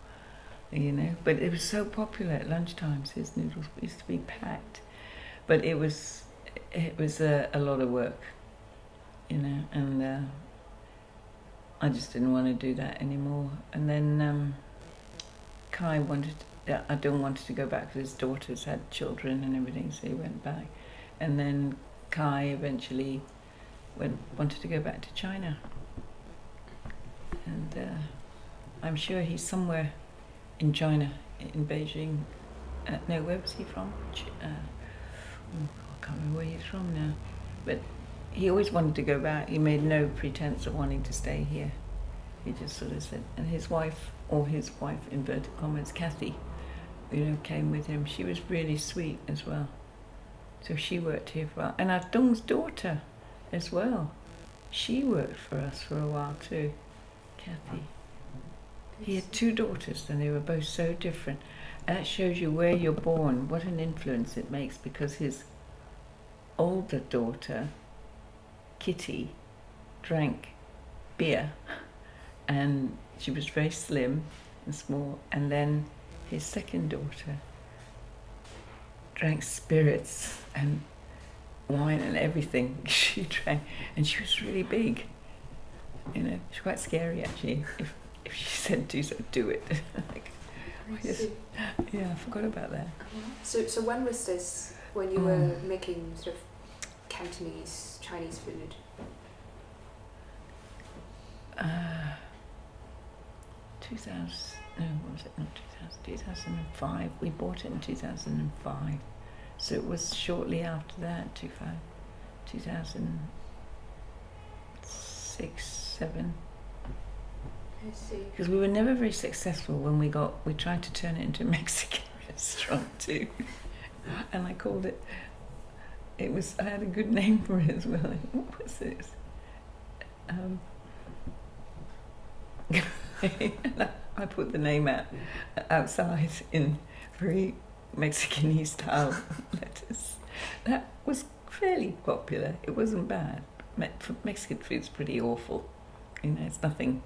But it was so popular at lunchtimes. His noodles used to be packed, but it was a lot of work, and I just didn't want to do that anymore. And then Kai I don't want to go back because his daughters had children and everything, so he went back. And then Kai eventually wanted to go back to China. And I'm sure he's somewhere in China, in Beijing. No, where was he from? I can't remember where he's from now. But he always wanted to go back. He made no pretense of wanting to stay here. He just sort of said, and his wife, inverted commas, Kathy, came with him. She was really sweet as well. So she worked here for a while. And our Dong's daughter as well. She worked for us for a while too, Kathy. He had 2 daughters and they were both so different. And that shows you where you're born, what an influence it makes, because his older daughter, Kitty, drank beer and she was very slim and small, and then his second daughter drank spirits and wine and everything. She drank, and she was really big. She's quite scary actually. If she said do so, do it. I forgot about that. So when was this? When you were making sort of Cantonese, Chinese food? 2000. No, what was it? Not 2000. 2005. We bought it in 2005. So it was shortly after that, 2006, 2007. I see. Because we were never very successful when we tried to turn it into a Mexican restaurant too. And I called it, I had a good name for it as well. What was this? I put the name outside in very Mexican-y style letters. That was fairly popular. It wasn't bad. Mexican food's pretty awful. You know, it's nothing.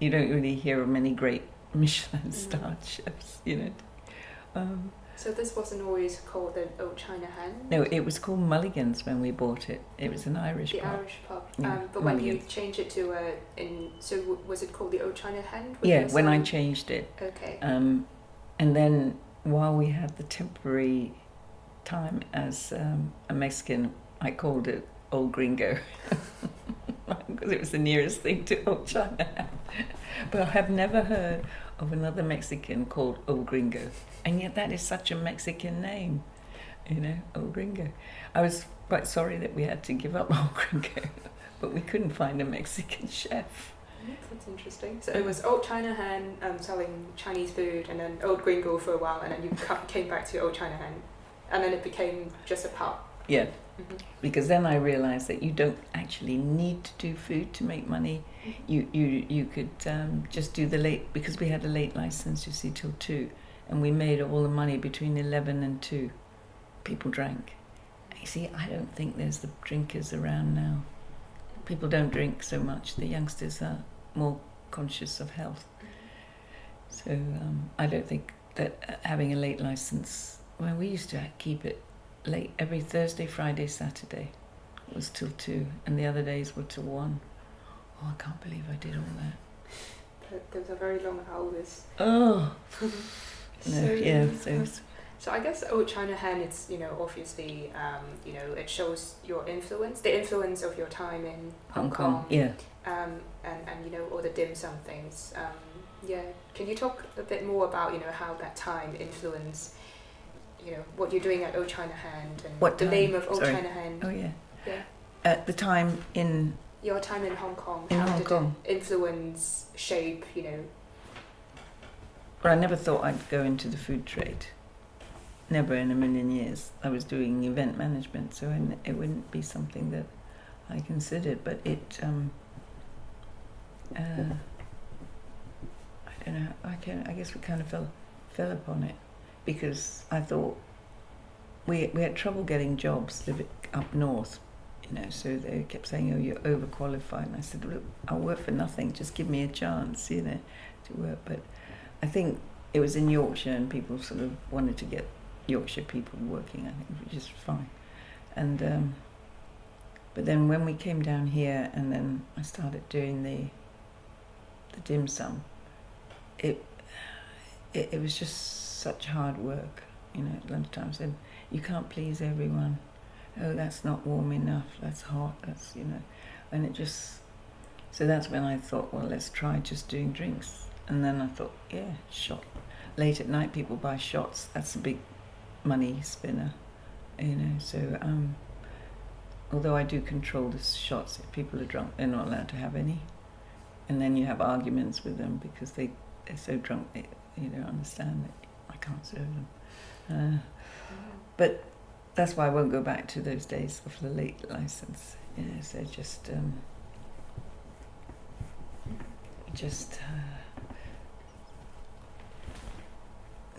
You don't really hear of many great Michelin-starred chefs. You know. So this wasn't always called the Old China Hand? No, it was called Mulligan's when we bought it. It was an Irish pub. The Irish pub. Yeah, but when you Mulligan's. changed it to so was it called the Old China Hand? Yeah, when I changed it. Okay. And then while we had the temporary time as a Mexican, I called it Old Gringo because it was the nearest thing to Old China. But I have never heard of another Mexican called Old Gringo, and yet that is such a Mexican name, you know, Old Gringo. I was quite sorry that we had to give up Old Gringo, but we couldn't find a Mexican chef. That's interesting. So it was Old China Hand selling Chinese food, and then Old Gringo for a while, and then you came back to Old China Hand, and then it became just a pub. Yeah, because then I realised that you don't actually need to do food to make money. You could just do the late, because we had a late license, you see, till 2, and we made all the money between 11 and 2. People drank. You see, I don't think there's the drinkers around now. People don't drink so much. The youngsters are more conscious of health. So I don't think that having a late license, well, we used to keep it late every Thursday, Friday, Saturday. It was till 2, and the other days were till 1. Oh, I can't believe I did all that. Those are very long hours. Oh, So, So I guess Old China Hand, it's, you know, obviously, you know, it shows your influence, the influence of your time in Hong Kong. Yeah. And you know, all the dim sum things. Yeah. Can you talk a bit more about, you know, how that time influenced, you know, what you're doing at Old China Hand and What the time? name of Old Sorry. China Hand? Oh, yeah. Yeah. At the time in Your time in Hong Kong. In how Hong did Kong. it influence, shape, you know? Well, I never thought I'd go into the food trade. Never in a million years. I was doing event management, so it wouldn't be something that I considered. But it, I don't know. I guess we kind of fell upon it because I thought we had trouble getting jobs living up north, you know. So they kept saying, "Oh, you're overqualified." And I said, "Look, I'll work for nothing. Just give me a chance, you know, to work." But I think it was in Yorkshire, and people sort of wanted to get Yorkshire people working, I think, which is fine. And but then when we came down here, and then I started doing the dim sum, it was just such hard work, you know, at lunchtime. And you can't please everyone. Oh, that's not warm enough. That's hot. That's, you know, and it just. So that's when I thought, well, let's try just doing drinks. And then I thought, yeah, shot. Late at night, people buy shots. That's a big money spinner, you know. So although I do control the shots, if people are drunk, they're not allowed to have any. And then you have arguments with them because they're so drunk you don't understand that I can't serve them. But that's why I won't go back to those days of the late license, you know. So just I'm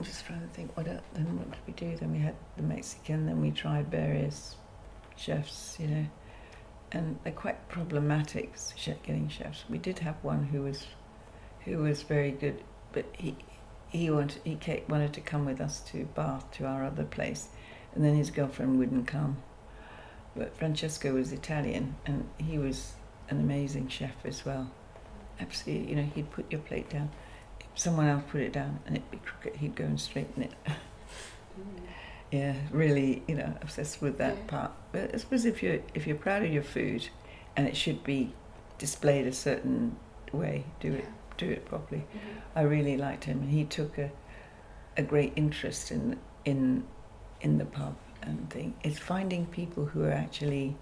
just trying to think, what did we do? Then we had the Mexican, then we tried various chefs, you know, and they're quite problematic, getting chefs. We did have one who was very good, but he wanted to come with us to Bath, to our other place, and then his girlfriend wouldn't come. But Francesco was Italian, and he was an amazing chef as well. Absolutely, you know, he'd put your plate down. Someone else put it down and it'd be crooked, he'd go and straighten it. Yeah, really, you know, obsessed with that part. But I suppose if you're proud of your food and it should be displayed a certain way, do it properly. I really liked him, and he took a great interest in the pub and thing. It's finding people who are actually,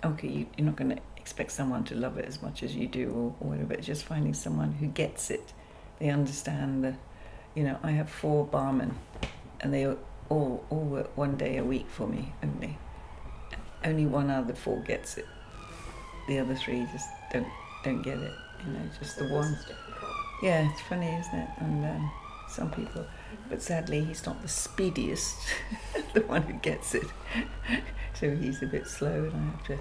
okay, you're not going to expect someone to love it as much as you do or whatever. It's just finding someone who gets it. They understand the, you know, I have 4 barmen, and they all work 1 day a week for me only. Only 1 out of the 4 gets it. The other 3 just don't get it. You know, just the one. Yeah, it's funny, isn't it? And some people, but sadly he's not the speediest, the one who gets it. So he's a bit slow, and I have to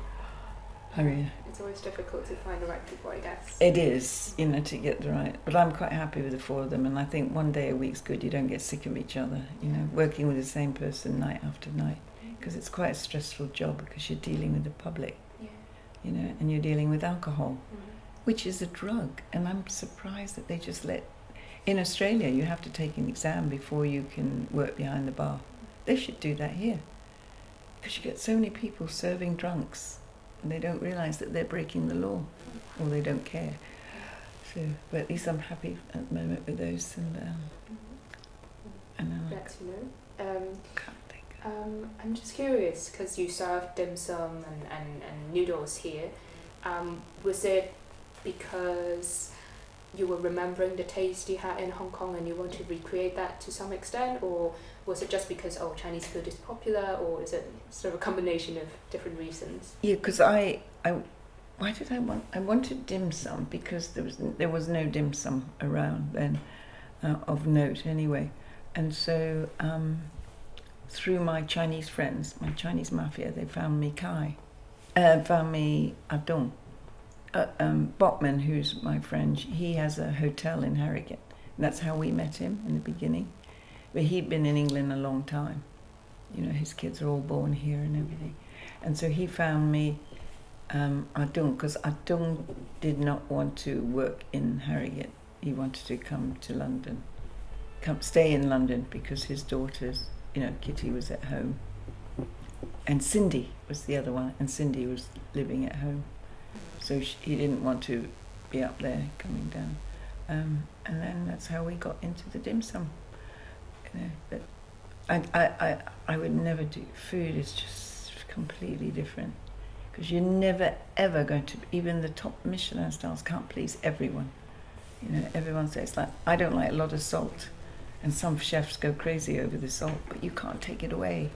hurry. It's always difficult to find the right people, I guess. It is, you know, to get the right. But I'm quite happy with the 4 of them, and I think 1 day a week's good. You don't get sick of each other, you know, working with the same person night after night, because it's quite a stressful job because you're dealing with the public, you know, and you're dealing with alcohol, which is a drug. And I'm surprised that they just let. In Australia, you have to take an exam before you can work behind the bar. They should do that here, because you get so many people serving drunks, and they don't realise that they're breaking the law, or they don't care. So, but at least I'm happy at the moment with those, and Glad to know. can't think. I'm just curious, because you serve dim sum and noodles here. Was it because you were remembering the taste you had in Hong Kong and you want to recreate that to some extent, or was it just because Chinese food is popular, or is it sort of a combination of different reasons? Yeah, because I wanted dim sum because there was no dim sum around then, of note anyway, and so through my Chinese friends, my Chinese mafia, they found me found me Adong. Botman, who's my friend, he has a hotel in Harrogate. That's how we met him in the beginning. But he'd been in England a long time. You know, his kids are all born here and everything. And so he found me Adung, because Adung did not want to work in Harrogate. He wanted to come to London, stay in London, because his daughters, you know, Kitty was at home. And Cindy was the other one, and Cindy was living at home. So he didn't want to be up there coming down. And then that's how we got into the dim sum. You know, but I would never do, food is just completely different. Because you're never ever going to, even the top Michelin stars can't please everyone. You know, everyone says, like, I don't like a lot of salt. And some chefs go crazy over the salt, but you can't take it away.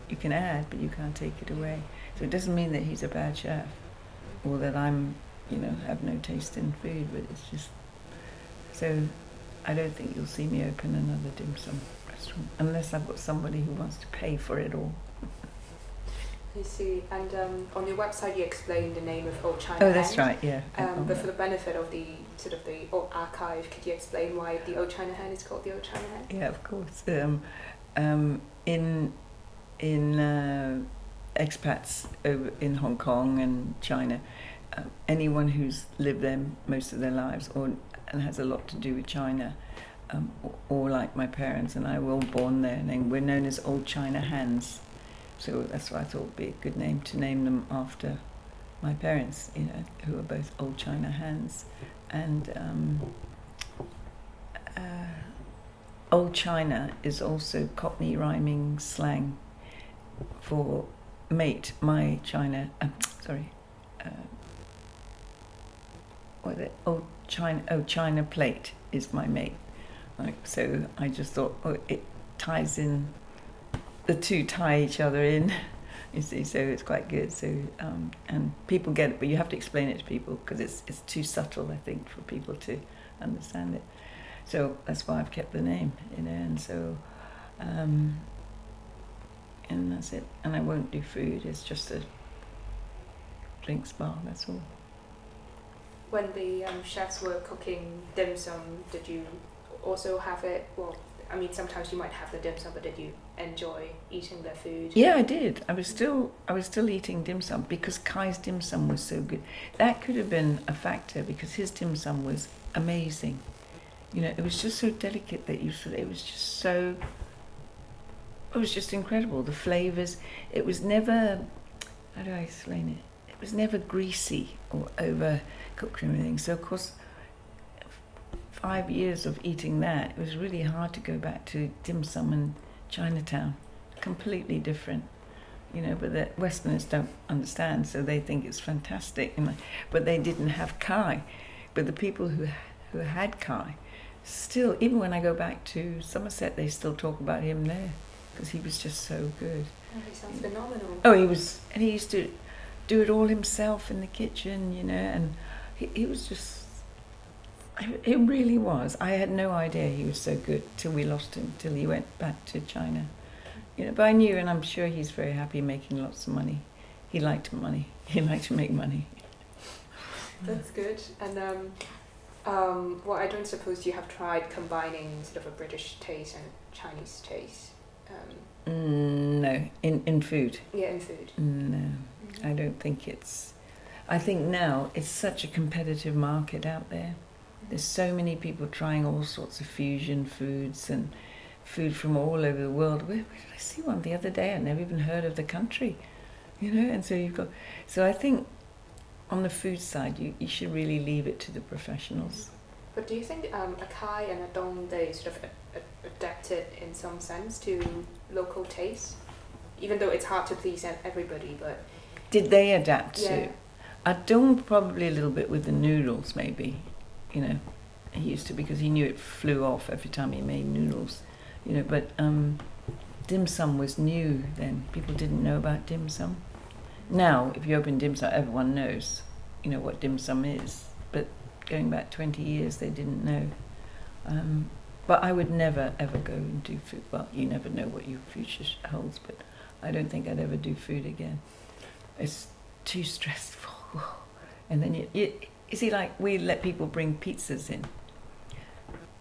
You can add, but you can't take it away. So it doesn't mean that he's a bad chef, or that I'm, you know, have no taste in food, but it's just, so I don't think you'll see me open another dim sum restaurant, unless I've got somebody who wants to pay for it all. I see. And on your website you explained the name of Old China Oh, Hen. that's right, yeah. But for the benefit of the sort of the old archive, could you explain why the Old China Hen is called the Old China Hen? Yeah, of course. In expats over in Hong Kong and China, anyone who's lived there most of their lives and has a lot to do with China, or like my parents and I were all born there, and we're known as Old China Hands. So that's why I thought it would be a good name to name them after my parents, you know, who are both Old China Hands. And Old China is also Cockney rhyming slang for mate. My China, what is it? China plate is my mate. Like, so I just thought, it ties in. The two tie each other in, you see, so it's quite good. So and people get it, but you have to explain it to people because it's too subtle, I think, for people to understand it. So that's why I've kept the name, you know. And so, and that's it. And I won't do food. It's just a drinks bar. That's all. When the chefs were cooking dim sum, did you also have it? Well, I mean, sometimes you might have the dim sum, but did you enjoy eating their food? Yeah, I did. I was still eating dim sum because Kai's dim sum was so good. That could have been a factor because his dim sum was amazing. You know, it was just so delicate that it was just incredible. The flavors. It was never. How do I explain it? It was never greasy or overcooked or anything. So of course, 5 years of eating that, it was really hard to go back to dim sum in Chinatown. Completely different. but the Westerners don't understand, so they think it's fantastic. But they didn't have Kai. But the people who had Kai, still, even when I go back to Somerset, they still talk about him there because he was just so good. Oh, he sounds phenomenal. Oh, he used to do it all himself in the kitchen, and he was just. It really was. I had no idea he was so good till we lost him, till he went back to China. But I knew, and I'm sure he's very happy making lots of money. He liked money. He liked to make money. That's good. And well, I don't suppose you have tried combining sort of a British taste and Chinese taste. No, in food. Yeah, in food. No, I don't think it's. I think now it's such a competitive market out there. There's so many people trying all sorts of fusion foods and food from all over the world. Where did I see one the other day? I'd never even heard of the country, and so you've got. So I think on the food side, you should really leave it to the professionals. But do you think a Kai and a Dong, they sort of adapted in some sense to local tastes? Even though it's hard to please everybody, but... Did they adapt yeah. to? A Dong probably a little bit with the noodles, maybe. He used to, because he knew it flew off every time he made noodles. But dim sum was new then. People didn't know about dim sum. Now, if you open dim sum, everyone knows, what dim sum is. But going back 20 years, they didn't know. But I would never, ever go and do food. Well, you never know what your future holds, but I don't think I'd ever do food again. It's too stressful. And then you see, like, we let people bring pizzas in.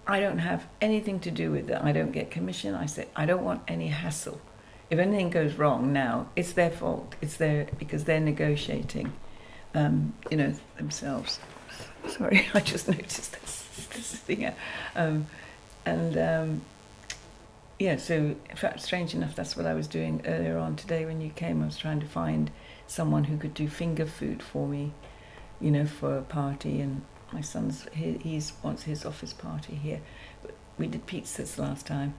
I don't have anything to do with it. I don't get commission. I say, I don't want any hassle. If anything goes wrong now, it's their fault. It's because they're negotiating, themselves. Sorry, I just noticed this thing. So in fact, strange enough, that's what I was doing earlier on today when you came. I was trying to find someone who could do finger food for me, for a party. And my son's he wants his office party here. But we did pizzas last time,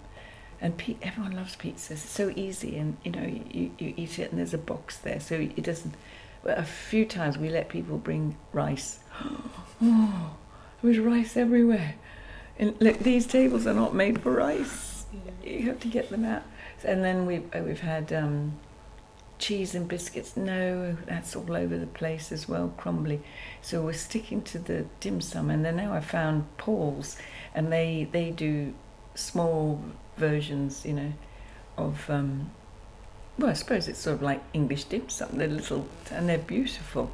and everyone loves pizzas. It's so easy, and you eat it, and there's a box there, so it doesn't. But a few times we let people bring rice. Oh, there was rice everywhere. And look, these tables are not made for rice. You have to get them out. And then we've had cheese and biscuits. No, that's all over the place as well, crumbly. So we're sticking to the dim sum. And then now I found Paul's, and they do small versions, of. Well, I suppose it's sort of like English dim sum. They're little, and they're beautiful.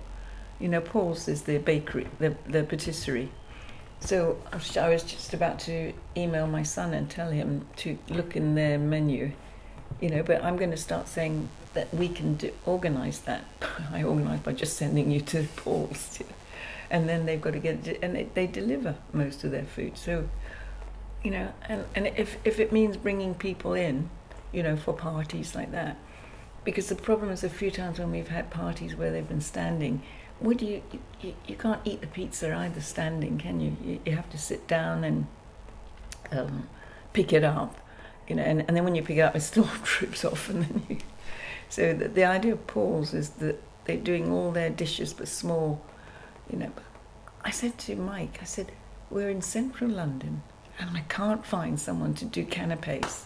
Paul's is the bakery, the patisserie. So I was just about to email my son and tell him to look in their menu, but I'm going to start saying that we can organise that. I organise by just sending you to Paul's, and then they've got to get it, and they deliver most of their food. So, and if it means bringing people in, for parties like that, because the problem is a few times when we've had parties where they've been standing, you can't eat the pizza either standing, can you? You have to sit down and pick it up, and then when you pick it up, it still drips off, and then So the idea of Paul's is that they're doing all their dishes but small, I said to Mike, we're in central London, and I can't find someone to do canapes.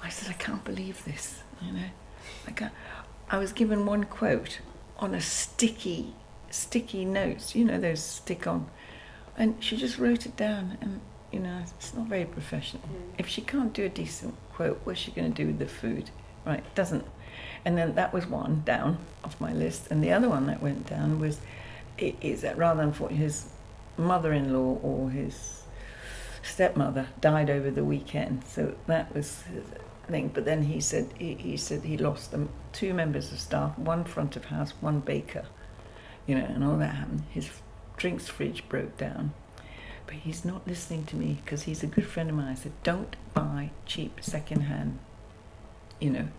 I said, I can't believe this, I was given one quote on a sticky notes, those stick on, and she just wrote it down, and it's not very professional. If she can't do a decent quote, what's she going to do with the food? Right, doesn't. And then that was one down off my list, and the other one that went down is that rather unfortunately his mother-in-law or his stepmother died over the weekend, so that was his thing. But then he said he lost them, 2 members of staff, 1 front of house, 1 baker, and all that happened. His drinks fridge broke down, but he's not listening to me because he's a good friend of mine. I said, don't buy cheap second-hand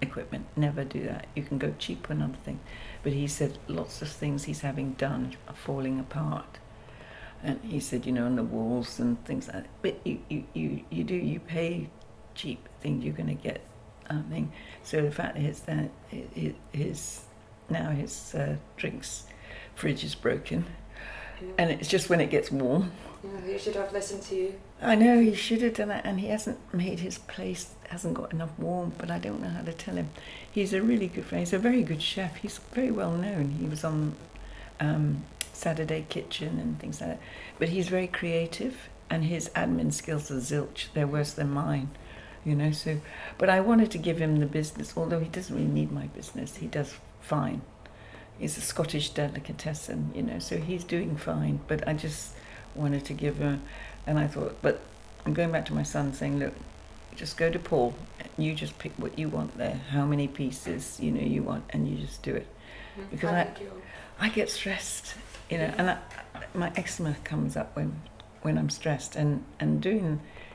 equipment. Never do that. You can go cheap for another thing. But he said lots of things he's having done are falling apart. And he said, on the walls and things like that. But you pay cheap things, you're going to get thing. So the fact is that his drinks fridge is broken, and it's just when it gets warm. Yeah, he should have listened to you. I know he should have done that, and he hasn't made his place, hasn't got enough warmth, but I don't know how to tell him. He's a really good friend. He's a very good chef. He's very well known. He was on Saturday Kitchen and things like that. But he's very creative, and his admin skills are zilch. They're worse than mine, you know. So, but I wanted to give him the business, although he doesn't really need my business. He does fine. He's a Scottish delicatessen, you know, so he's doing fine. But I just wanted to give him, and I thought, but I'm going back to my son saying, look, just go to Paul, you just pick what you want there, how many pieces, you know, you want, and you just do it. Because I get stressed, you know, and my eczema comes up when I'm stressed, and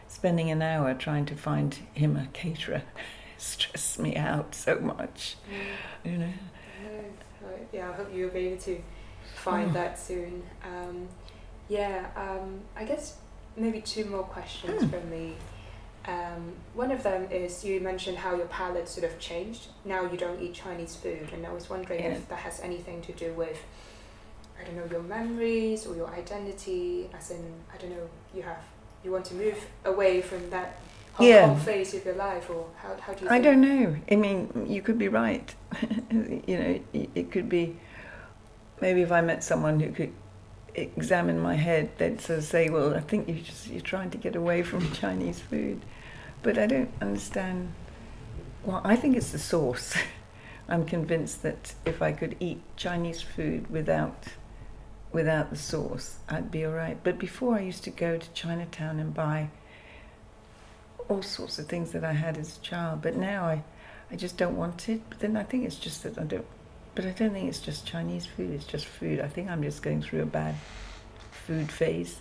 spending an hour trying to find him a caterer stresses me out so much, you know. Yeah, I hope you'll be able to find that soon. I guess maybe two more questions from me. One of them is, you mentioned how your palate sort of changed. Now you don't eat Chinese food, and I was wondering if that has anything to do with, I don't know, your memories or your identity, as in, I don't know, you want to move away from that whole phase of your life, or how do you think? I don't know. I mean, you could be right. You know, it could be, maybe if I met someone who could examine my head, they'd sort of say, well, I think you're trying to get away from Chinese food. But I don't understand. Well, I think it's the sauce. I'm convinced that if I could eat Chinese food without the sauce, I'd be all right. But before, I used to go to Chinatown and buy all sorts of things that I had as a child. But now I just don't want it. But then I think it's just that I don't think it's just Chinese food, it's just food. I think I'm just going through a bad food phase.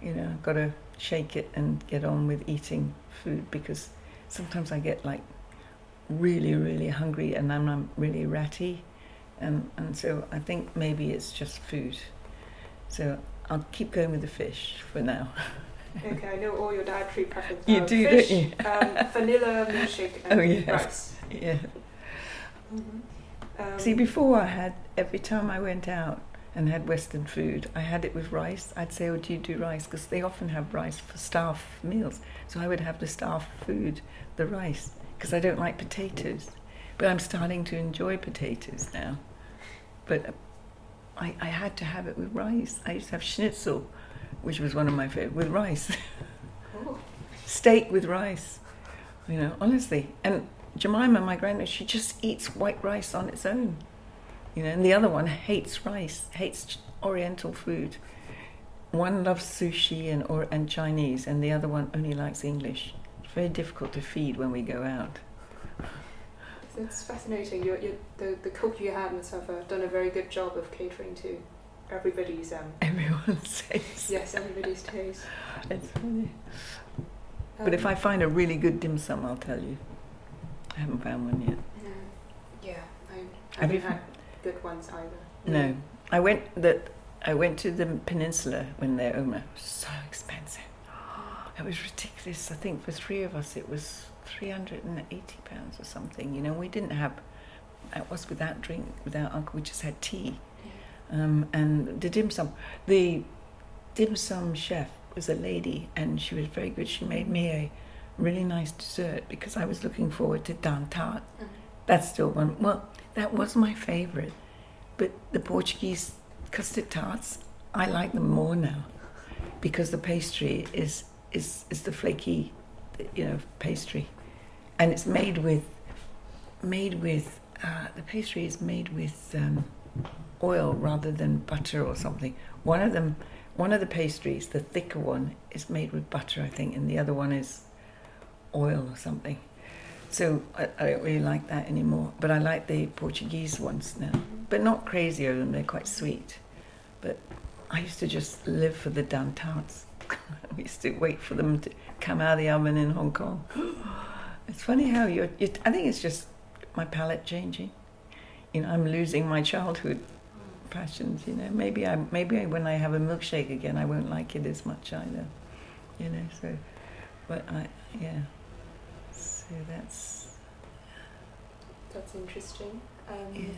You know, I've got to shake it and get on with eating food, because sometimes I get like really, really hungry and I'm really ratty. And so I think maybe it's just food. So I'll keep going with the fish for now. Okay, I know all your dietary preferences. You do, fish, don't you? Vanilla milkshake and rice. Yeah. Mm-hmm. See, before every time I went out and had Western food, I had it with rice. I'd say, oh, do you do rice? Because they often have rice for staff meals. So I would have the staff food, the rice, because I don't like potatoes. But I'm starting to enjoy potatoes now. But I had to have it with rice. I used to have schnitzel, which was one of my favourite, with rice. Oh. Steak with rice, you know, honestly. And Jemima, my granddaughter, she just eats white rice on its own, you know, and the other one hates rice, hates Oriental food. One loves sushi and Chinese, and the other one only likes English. It's very difficult to feed when we go out. It's fascinating. The cook you had must have done a very good job of catering to everybody's everyone's taste. Yes, everybody's taste. It's funny. But if I find a really good dim sum, I'll tell you. I haven't found one yet. Yeah, I haven't had good ones either. No, I went to the peninsula when they were so expensive. It was ridiculous. I think for three of us it was £380 or something. You know, we didn't have. That was without drink, without alcohol. We just had tea. And the dim sum chef was a lady, and she was very good. She made me a really nice dessert because I was looking forward to dan tart. That's still one. Well, that was my favourite, but the Portuguese custard tarts, I like them more now, because the pastry is the flaky, you know, pastry, and it's made with the pastry is made with oil rather than butter or something. One of the pastries, the thicker one, is made with butter, I think, and the other one is oil or something. So I don't really like that anymore, but I like the Portuguese ones now, but not crazy over them. They're quite sweet. But I used to just live for the dan tarts. We used to wait for them to come out of the oven in Hong Kong. It's funny how I think it's just my palate changing. You know, I'm losing my childhood passions. You know, maybe when I have a milkshake again, I won't like it as much either. You know, so, but So That's interesting. Yeah.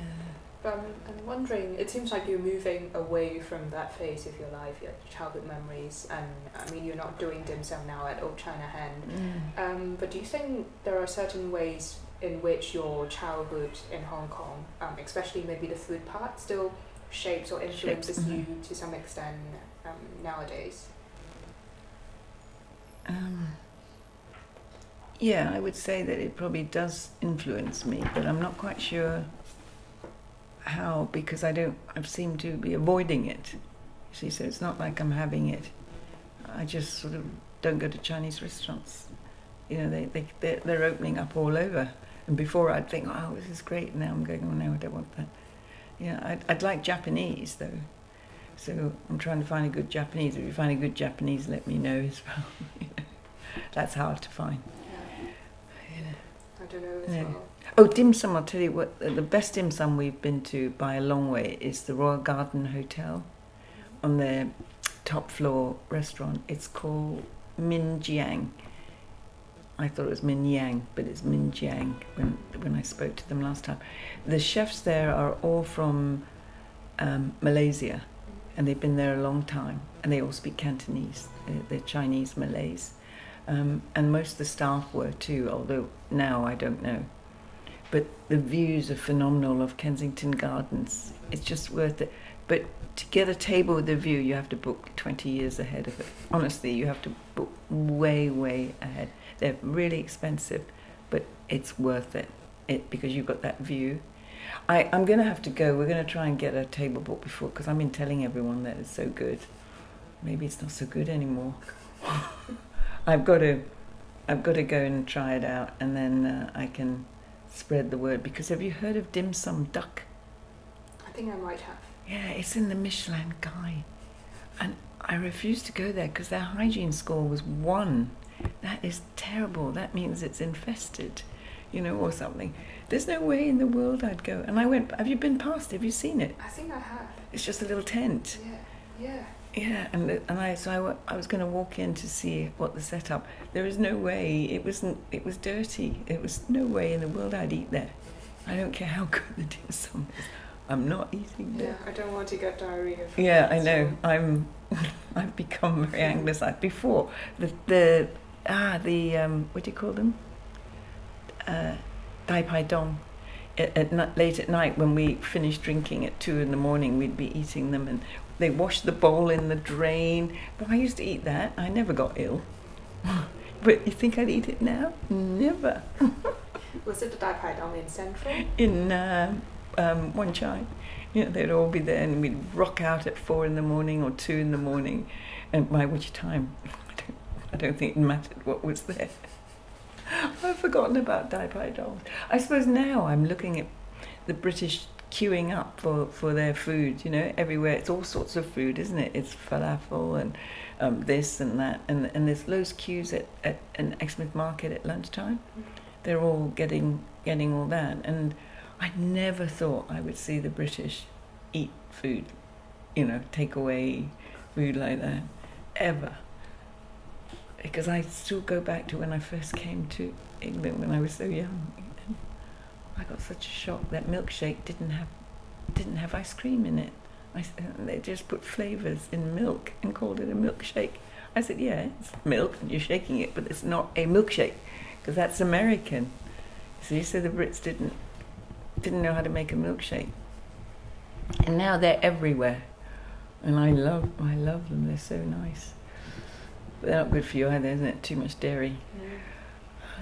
I'm wondering, it seems like you're moving away from that phase of your life, your childhood memories, and I mean, you're not doing dim sum now at Old China Hen. But do you think there are certain ways in which your childhood in Hong Kong, especially maybe the food part, still shapes or influences you to some extent nowadays? Yeah, I would say that it probably does influence me, but I'm not quite sure how, because I've seemed to be avoiding it. You see, so it's not like I'm having it. I just sort of don't go to Chinese restaurants. You know, they're opening up all over. And before I'd think, oh, this is great. Now I'm going, oh no, I don't want that. Yeah, I'd like Japanese though. So I'm trying to find a good Japanese. If you find a good Japanese, let me know as well. That's hard to find. I don't know as well. Oh, dim sum, I'll tell you what, the best dim sum we've been to by a long way is the Royal Garden Hotel on their top floor restaurant. It's called Min Jiang. I thought it was Min Yang, but it's Min Jiang when I spoke to them last time. The chefs there are all from Malaysia, and they've been there a long time, and they all speak Cantonese. They're Chinese Malays. And most of the staff were too, although now I don't know. But the views are phenomenal of Kensington Gardens. It's just worth it. But to get a table with a view, you have to book 20 years ahead of it. Honestly, you have to book way, way ahead. They're really expensive, but it's worth it because you've got that view. I'm going to have to go. We're going to try and get a table booked before, because I've been telling everyone that it's so good. Maybe it's not so good anymore. I've got to go and try it out, and then I can spread the word. Because have you heard of dim sum duck? I think I might have. Yeah, it's in the Michelin Guide, and I refused to go there because their hygiene score was 1. That is terrible. That means it's infested, or something. There's no way in the world I'd go. And I went. Have you been past? Have you seen it? I think I have. It's just a little tent. Yeah. Yeah, and I was going to walk in to see what the setup. There is no way. It was dirty. It was no way in the world I'd eat there. I don't care how good the dim sum is. I'm not eating there. Yeah, I don't want to get diarrhea. Yeah, I know. I've become very anglicised. Before the what do you call them? Dai Pai Dong. Late at night when we finished drinking at 2 a.m, we'd be eating them, and they washed the bowl in the drain. But I used to eat that. I never got ill. But you think I'd eat it now? Never. Was it the Dai Pai Dong in Central? In Wan Chai. They'd all be there, and we'd rock out at 4 a.m. or 2 a.m, and by which time I don't think it mattered what was there. I've forgotten about Dai Pai Dong. I suppose now I'm looking at the British queuing up for their food, everywhere. It's all sorts of food, isn't it? It's falafel and this and that, and there's loads of queues at an Exmouth market at lunchtime. They're all getting all that, and I never thought I would see the British eat food, takeaway food like that, ever. Because I still go back to when I first came to England when I was so young. I got such a shock that milkshake didn't have ice cream in it. They just put flavours in milk and called it a milkshake. I said, yeah, it's milk and you're shaking it, but it's not a milkshake, because that's American. See, so the Brits didn't know how to make a milkshake. And now they're everywhere. And I love them, they're so nice. But they're not good for you either, isn't it? Too much dairy.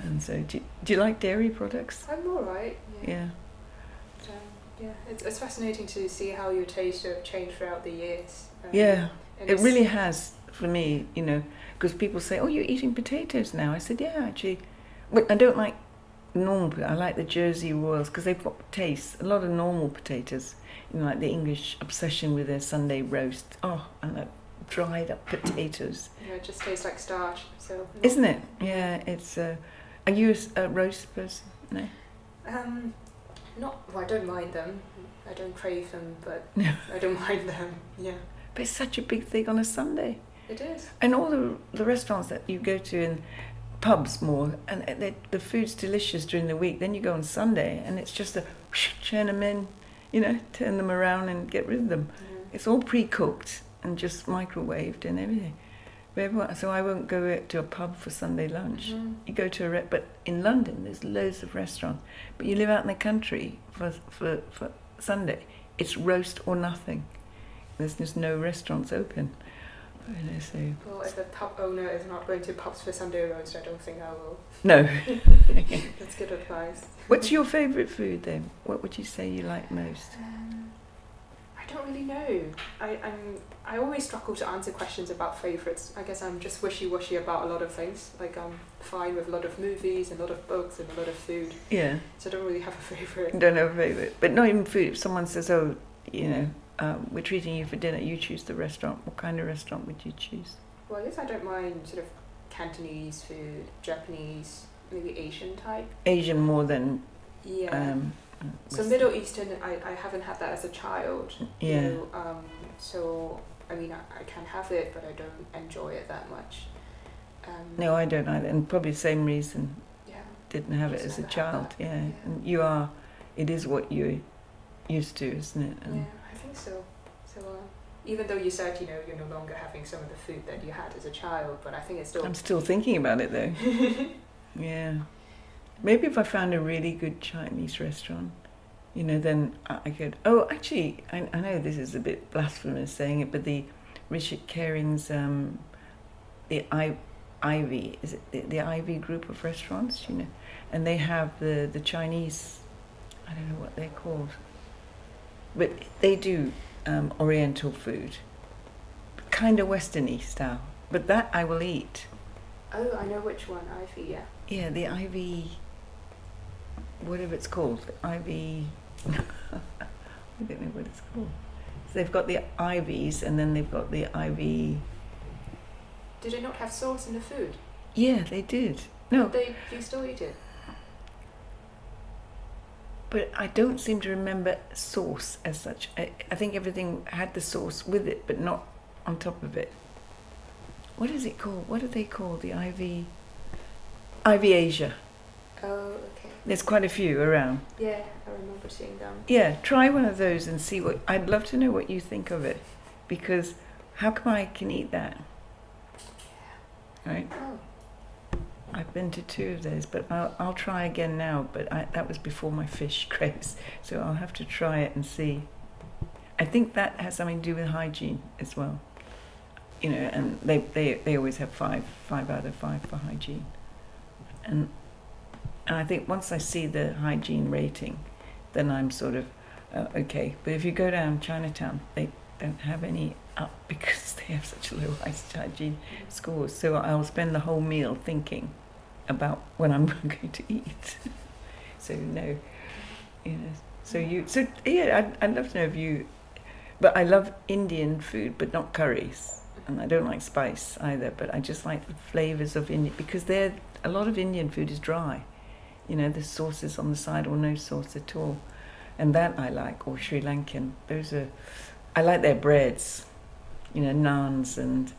And so, do you like dairy products? I'm alright. Yeah. It's fascinating to see how your tastes have changed throughout the years. Yeah, it really has for me, because people say, oh, you're eating potatoes now. I said, yeah, actually. But I don't like normal, I like the Jersey Royals, because they've got taste. A lot of normal potatoes, like the English obsession with their Sunday roast. Oh, and the dried up potatoes. Yeah, it just tastes like starch. So. Isn't it? Yeah, it's... Are you a roast person? No? I don't mind them. I don't crave them, but No. I don't mind them, yeah. But it's such a big thing on a Sunday. It is. And all the restaurants that you go to, and pubs more, and the food's delicious during the week. Then you go on Sunday, and it's just churn them in, turn them around and get rid of them. It's all pre-cooked and just microwaved and everything. So I won't go to a pub for Sunday lunch. You go to but in London there's loads of restaurants. But you live out in the country for Sunday, it's roast or nothing. There's just no restaurants open. So. Well, if the pub owner is not going to pubs for Sunday roast, I don't think I will. No. That's good advice. What's your favourite food then? What would you say you like most? I don't really know. I always struggle to answer questions about favourites. I guess I'm just wishy-washy about a lot of things. Like I'm fine with a lot of movies and a lot of books and a lot of food. Yeah. So I don't really have a favourite. Don't have a favourite. But not even food. If someone says, we're treating you for dinner, you choose the restaurant. What kind of restaurant would you choose? Well, I guess I don't mind sort of Cantonese food, Japanese, maybe Asian type. Asian more than... Yeah. So Middle Eastern, I haven't had that as a child. Yeah. So, I mean, I can have it, but I don't enjoy it that much. No, I don't either. And probably the same reason. Yeah. Didn't have it as a child. Yeah. And it is what you're used to, isn't it? Yeah, I think so. So, even though you said, you're no longer having some of the food that you had as a child, but I think it's still... I'm still thinking about it though. Yeah. Maybe if I found a really good Chinese restaurant, then I could... Oh, actually, I know this is a bit blasphemous saying it, but the Richard Caring's, the Ivy, is it the Ivy group of restaurants, And they have the Chinese, I don't know what they're called, but they do Oriental food, kind of Western-y style, but that I will eat. Oh, I know which one, Ivy, yeah. Yeah, the Ivy... whatever it's called, Ivy, I don't know what it's called. So they've got the Ivies and then they've got the Ivy. Did they not have sauce in the food? Yeah, they did. No. Do you still eat it? But I don't seem to remember sauce as such. I think everything had the sauce with it, but not on top of it. What is it called? What are they called? The Ivy Asia. Oh, okay. There's quite a few around. Yeah, I remember seeing them. Yeah, try one of those and see what... I'd love to know what you think of it. Because how come I can eat that? Right? Oh. I've been to 2 of those, but I'll try again now. But that was before my fish craze. So I'll have to try it and see. I think that has something to do with hygiene as well. And they always have 5 out of 5 for hygiene. And I think once I see the hygiene rating, then I'm sort of okay. But if you go down Chinatown, they don't have any up because they have such low hygiene scores. So I'll spend the whole meal thinking about what I'm going to eat. So no, So I'd love to know if you. But I love Indian food, but not curries, and I don't like spice either. But I just like the flavors of Indian because a lot of Indian food is dry. There's sauces on the side or no sauce at all. And that I like, or Sri Lankan. I like their breads, naans and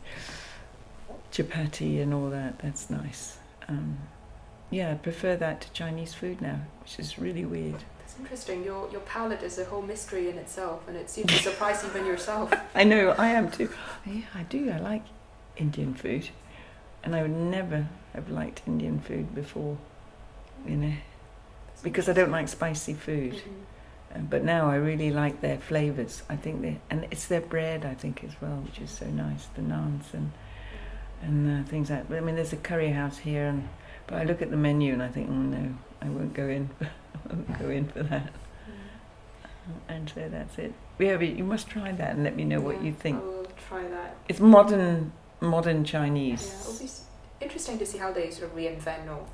chapati and all that. That's nice. I prefer that to Chinese food now, which is really weird. That's interesting. Your palate is a whole mystery in itself, and it seems to surprise even yourself. I know, I am too. Yeah, I do. I like Indian food. And I would never have liked Indian food before. Because I don't like spicy food. Mm-hmm. But now I really like their flavours. I think and it's their bread, I think, as well, which is so nice. The naans and things like that. I mean, there's a curry house here, but I look at the menu and I think, oh no, I won't go in. I won't go in for that. And so that's it. Yeah, but you must try that and let me know what you think. I will try that. It's modern Chinese. Yeah, it'll be interesting to see how they sort of reinvent or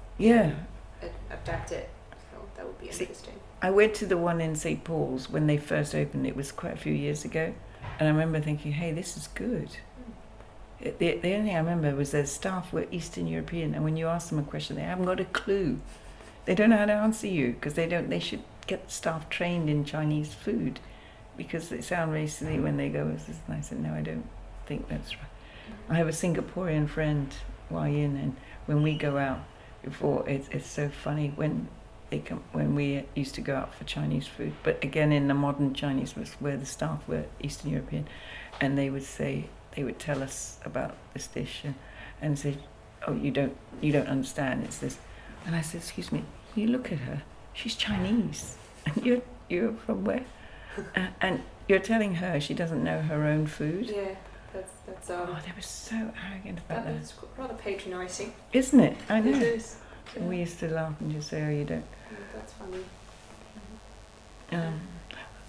adapt it. So that would be interesting. I went to the one in St. Paul's when they first opened. It was quite a few years ago. And I remember thinking, hey, this is good. The only thing I remember was their staff were Eastern European. And when you ask them a question, they haven't got a clue. They don't know how to answer you because they should get staff trained in Chinese food because they sound very silly when they go, this is nice. And no, I don't think that's right. I have a Singaporean friend, Wai Yin, and when we go out before, it's so funny when they come, when we used to go out for Chinese food, but again in the modern Chinese was where the staff were Eastern European, and they would tell us about this dish and say, oh, you don't understand, it's this. And I said, excuse me, you look at her, she's Chinese, and you're from where? And you're telling her she doesn't know her own food. Yeah, that's Oh, they were so arrogant about that. It's rather patronising. Isn't it? I know. It is. Yeah. And we used to laugh and just say, oh, you don't. Yeah, that's funny.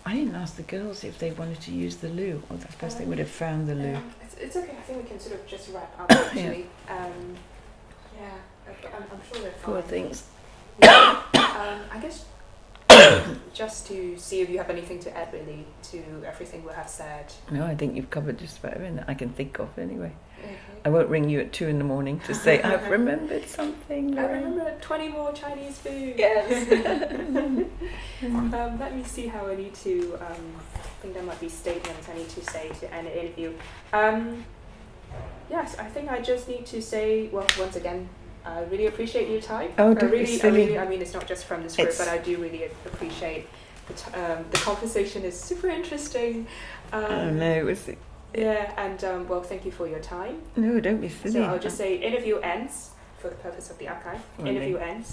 I didn't ask the girls if they wanted to use the loo. Or I suppose they would have found the loo. It's okay. I think we can sort of just wrap up actually. Yeah, I'm sure they're fine. Poor things. Yeah. I guess just to see if you have anything to add really to everything we have said. No, I think you've covered just about everything that I can think of anyway. Okay. I won't ring you at 2 a.m. to say I've remembered something. I remember 20 more Chinese food. Yes. Let me see how I need to. I think there might be statements I need to say to end the interview. Yes, I think I just need to say, well, once again, I really appreciate your time. Oh, don't be silly. I mean, it's not just from the script, It's- but I do really appreciate the conversation is super interesting. Oh no, it was. Yeah, and well, thank you for your time. No, don't be silly. So I'll just say interview ends for the purpose of the archive. Really? Interview ends.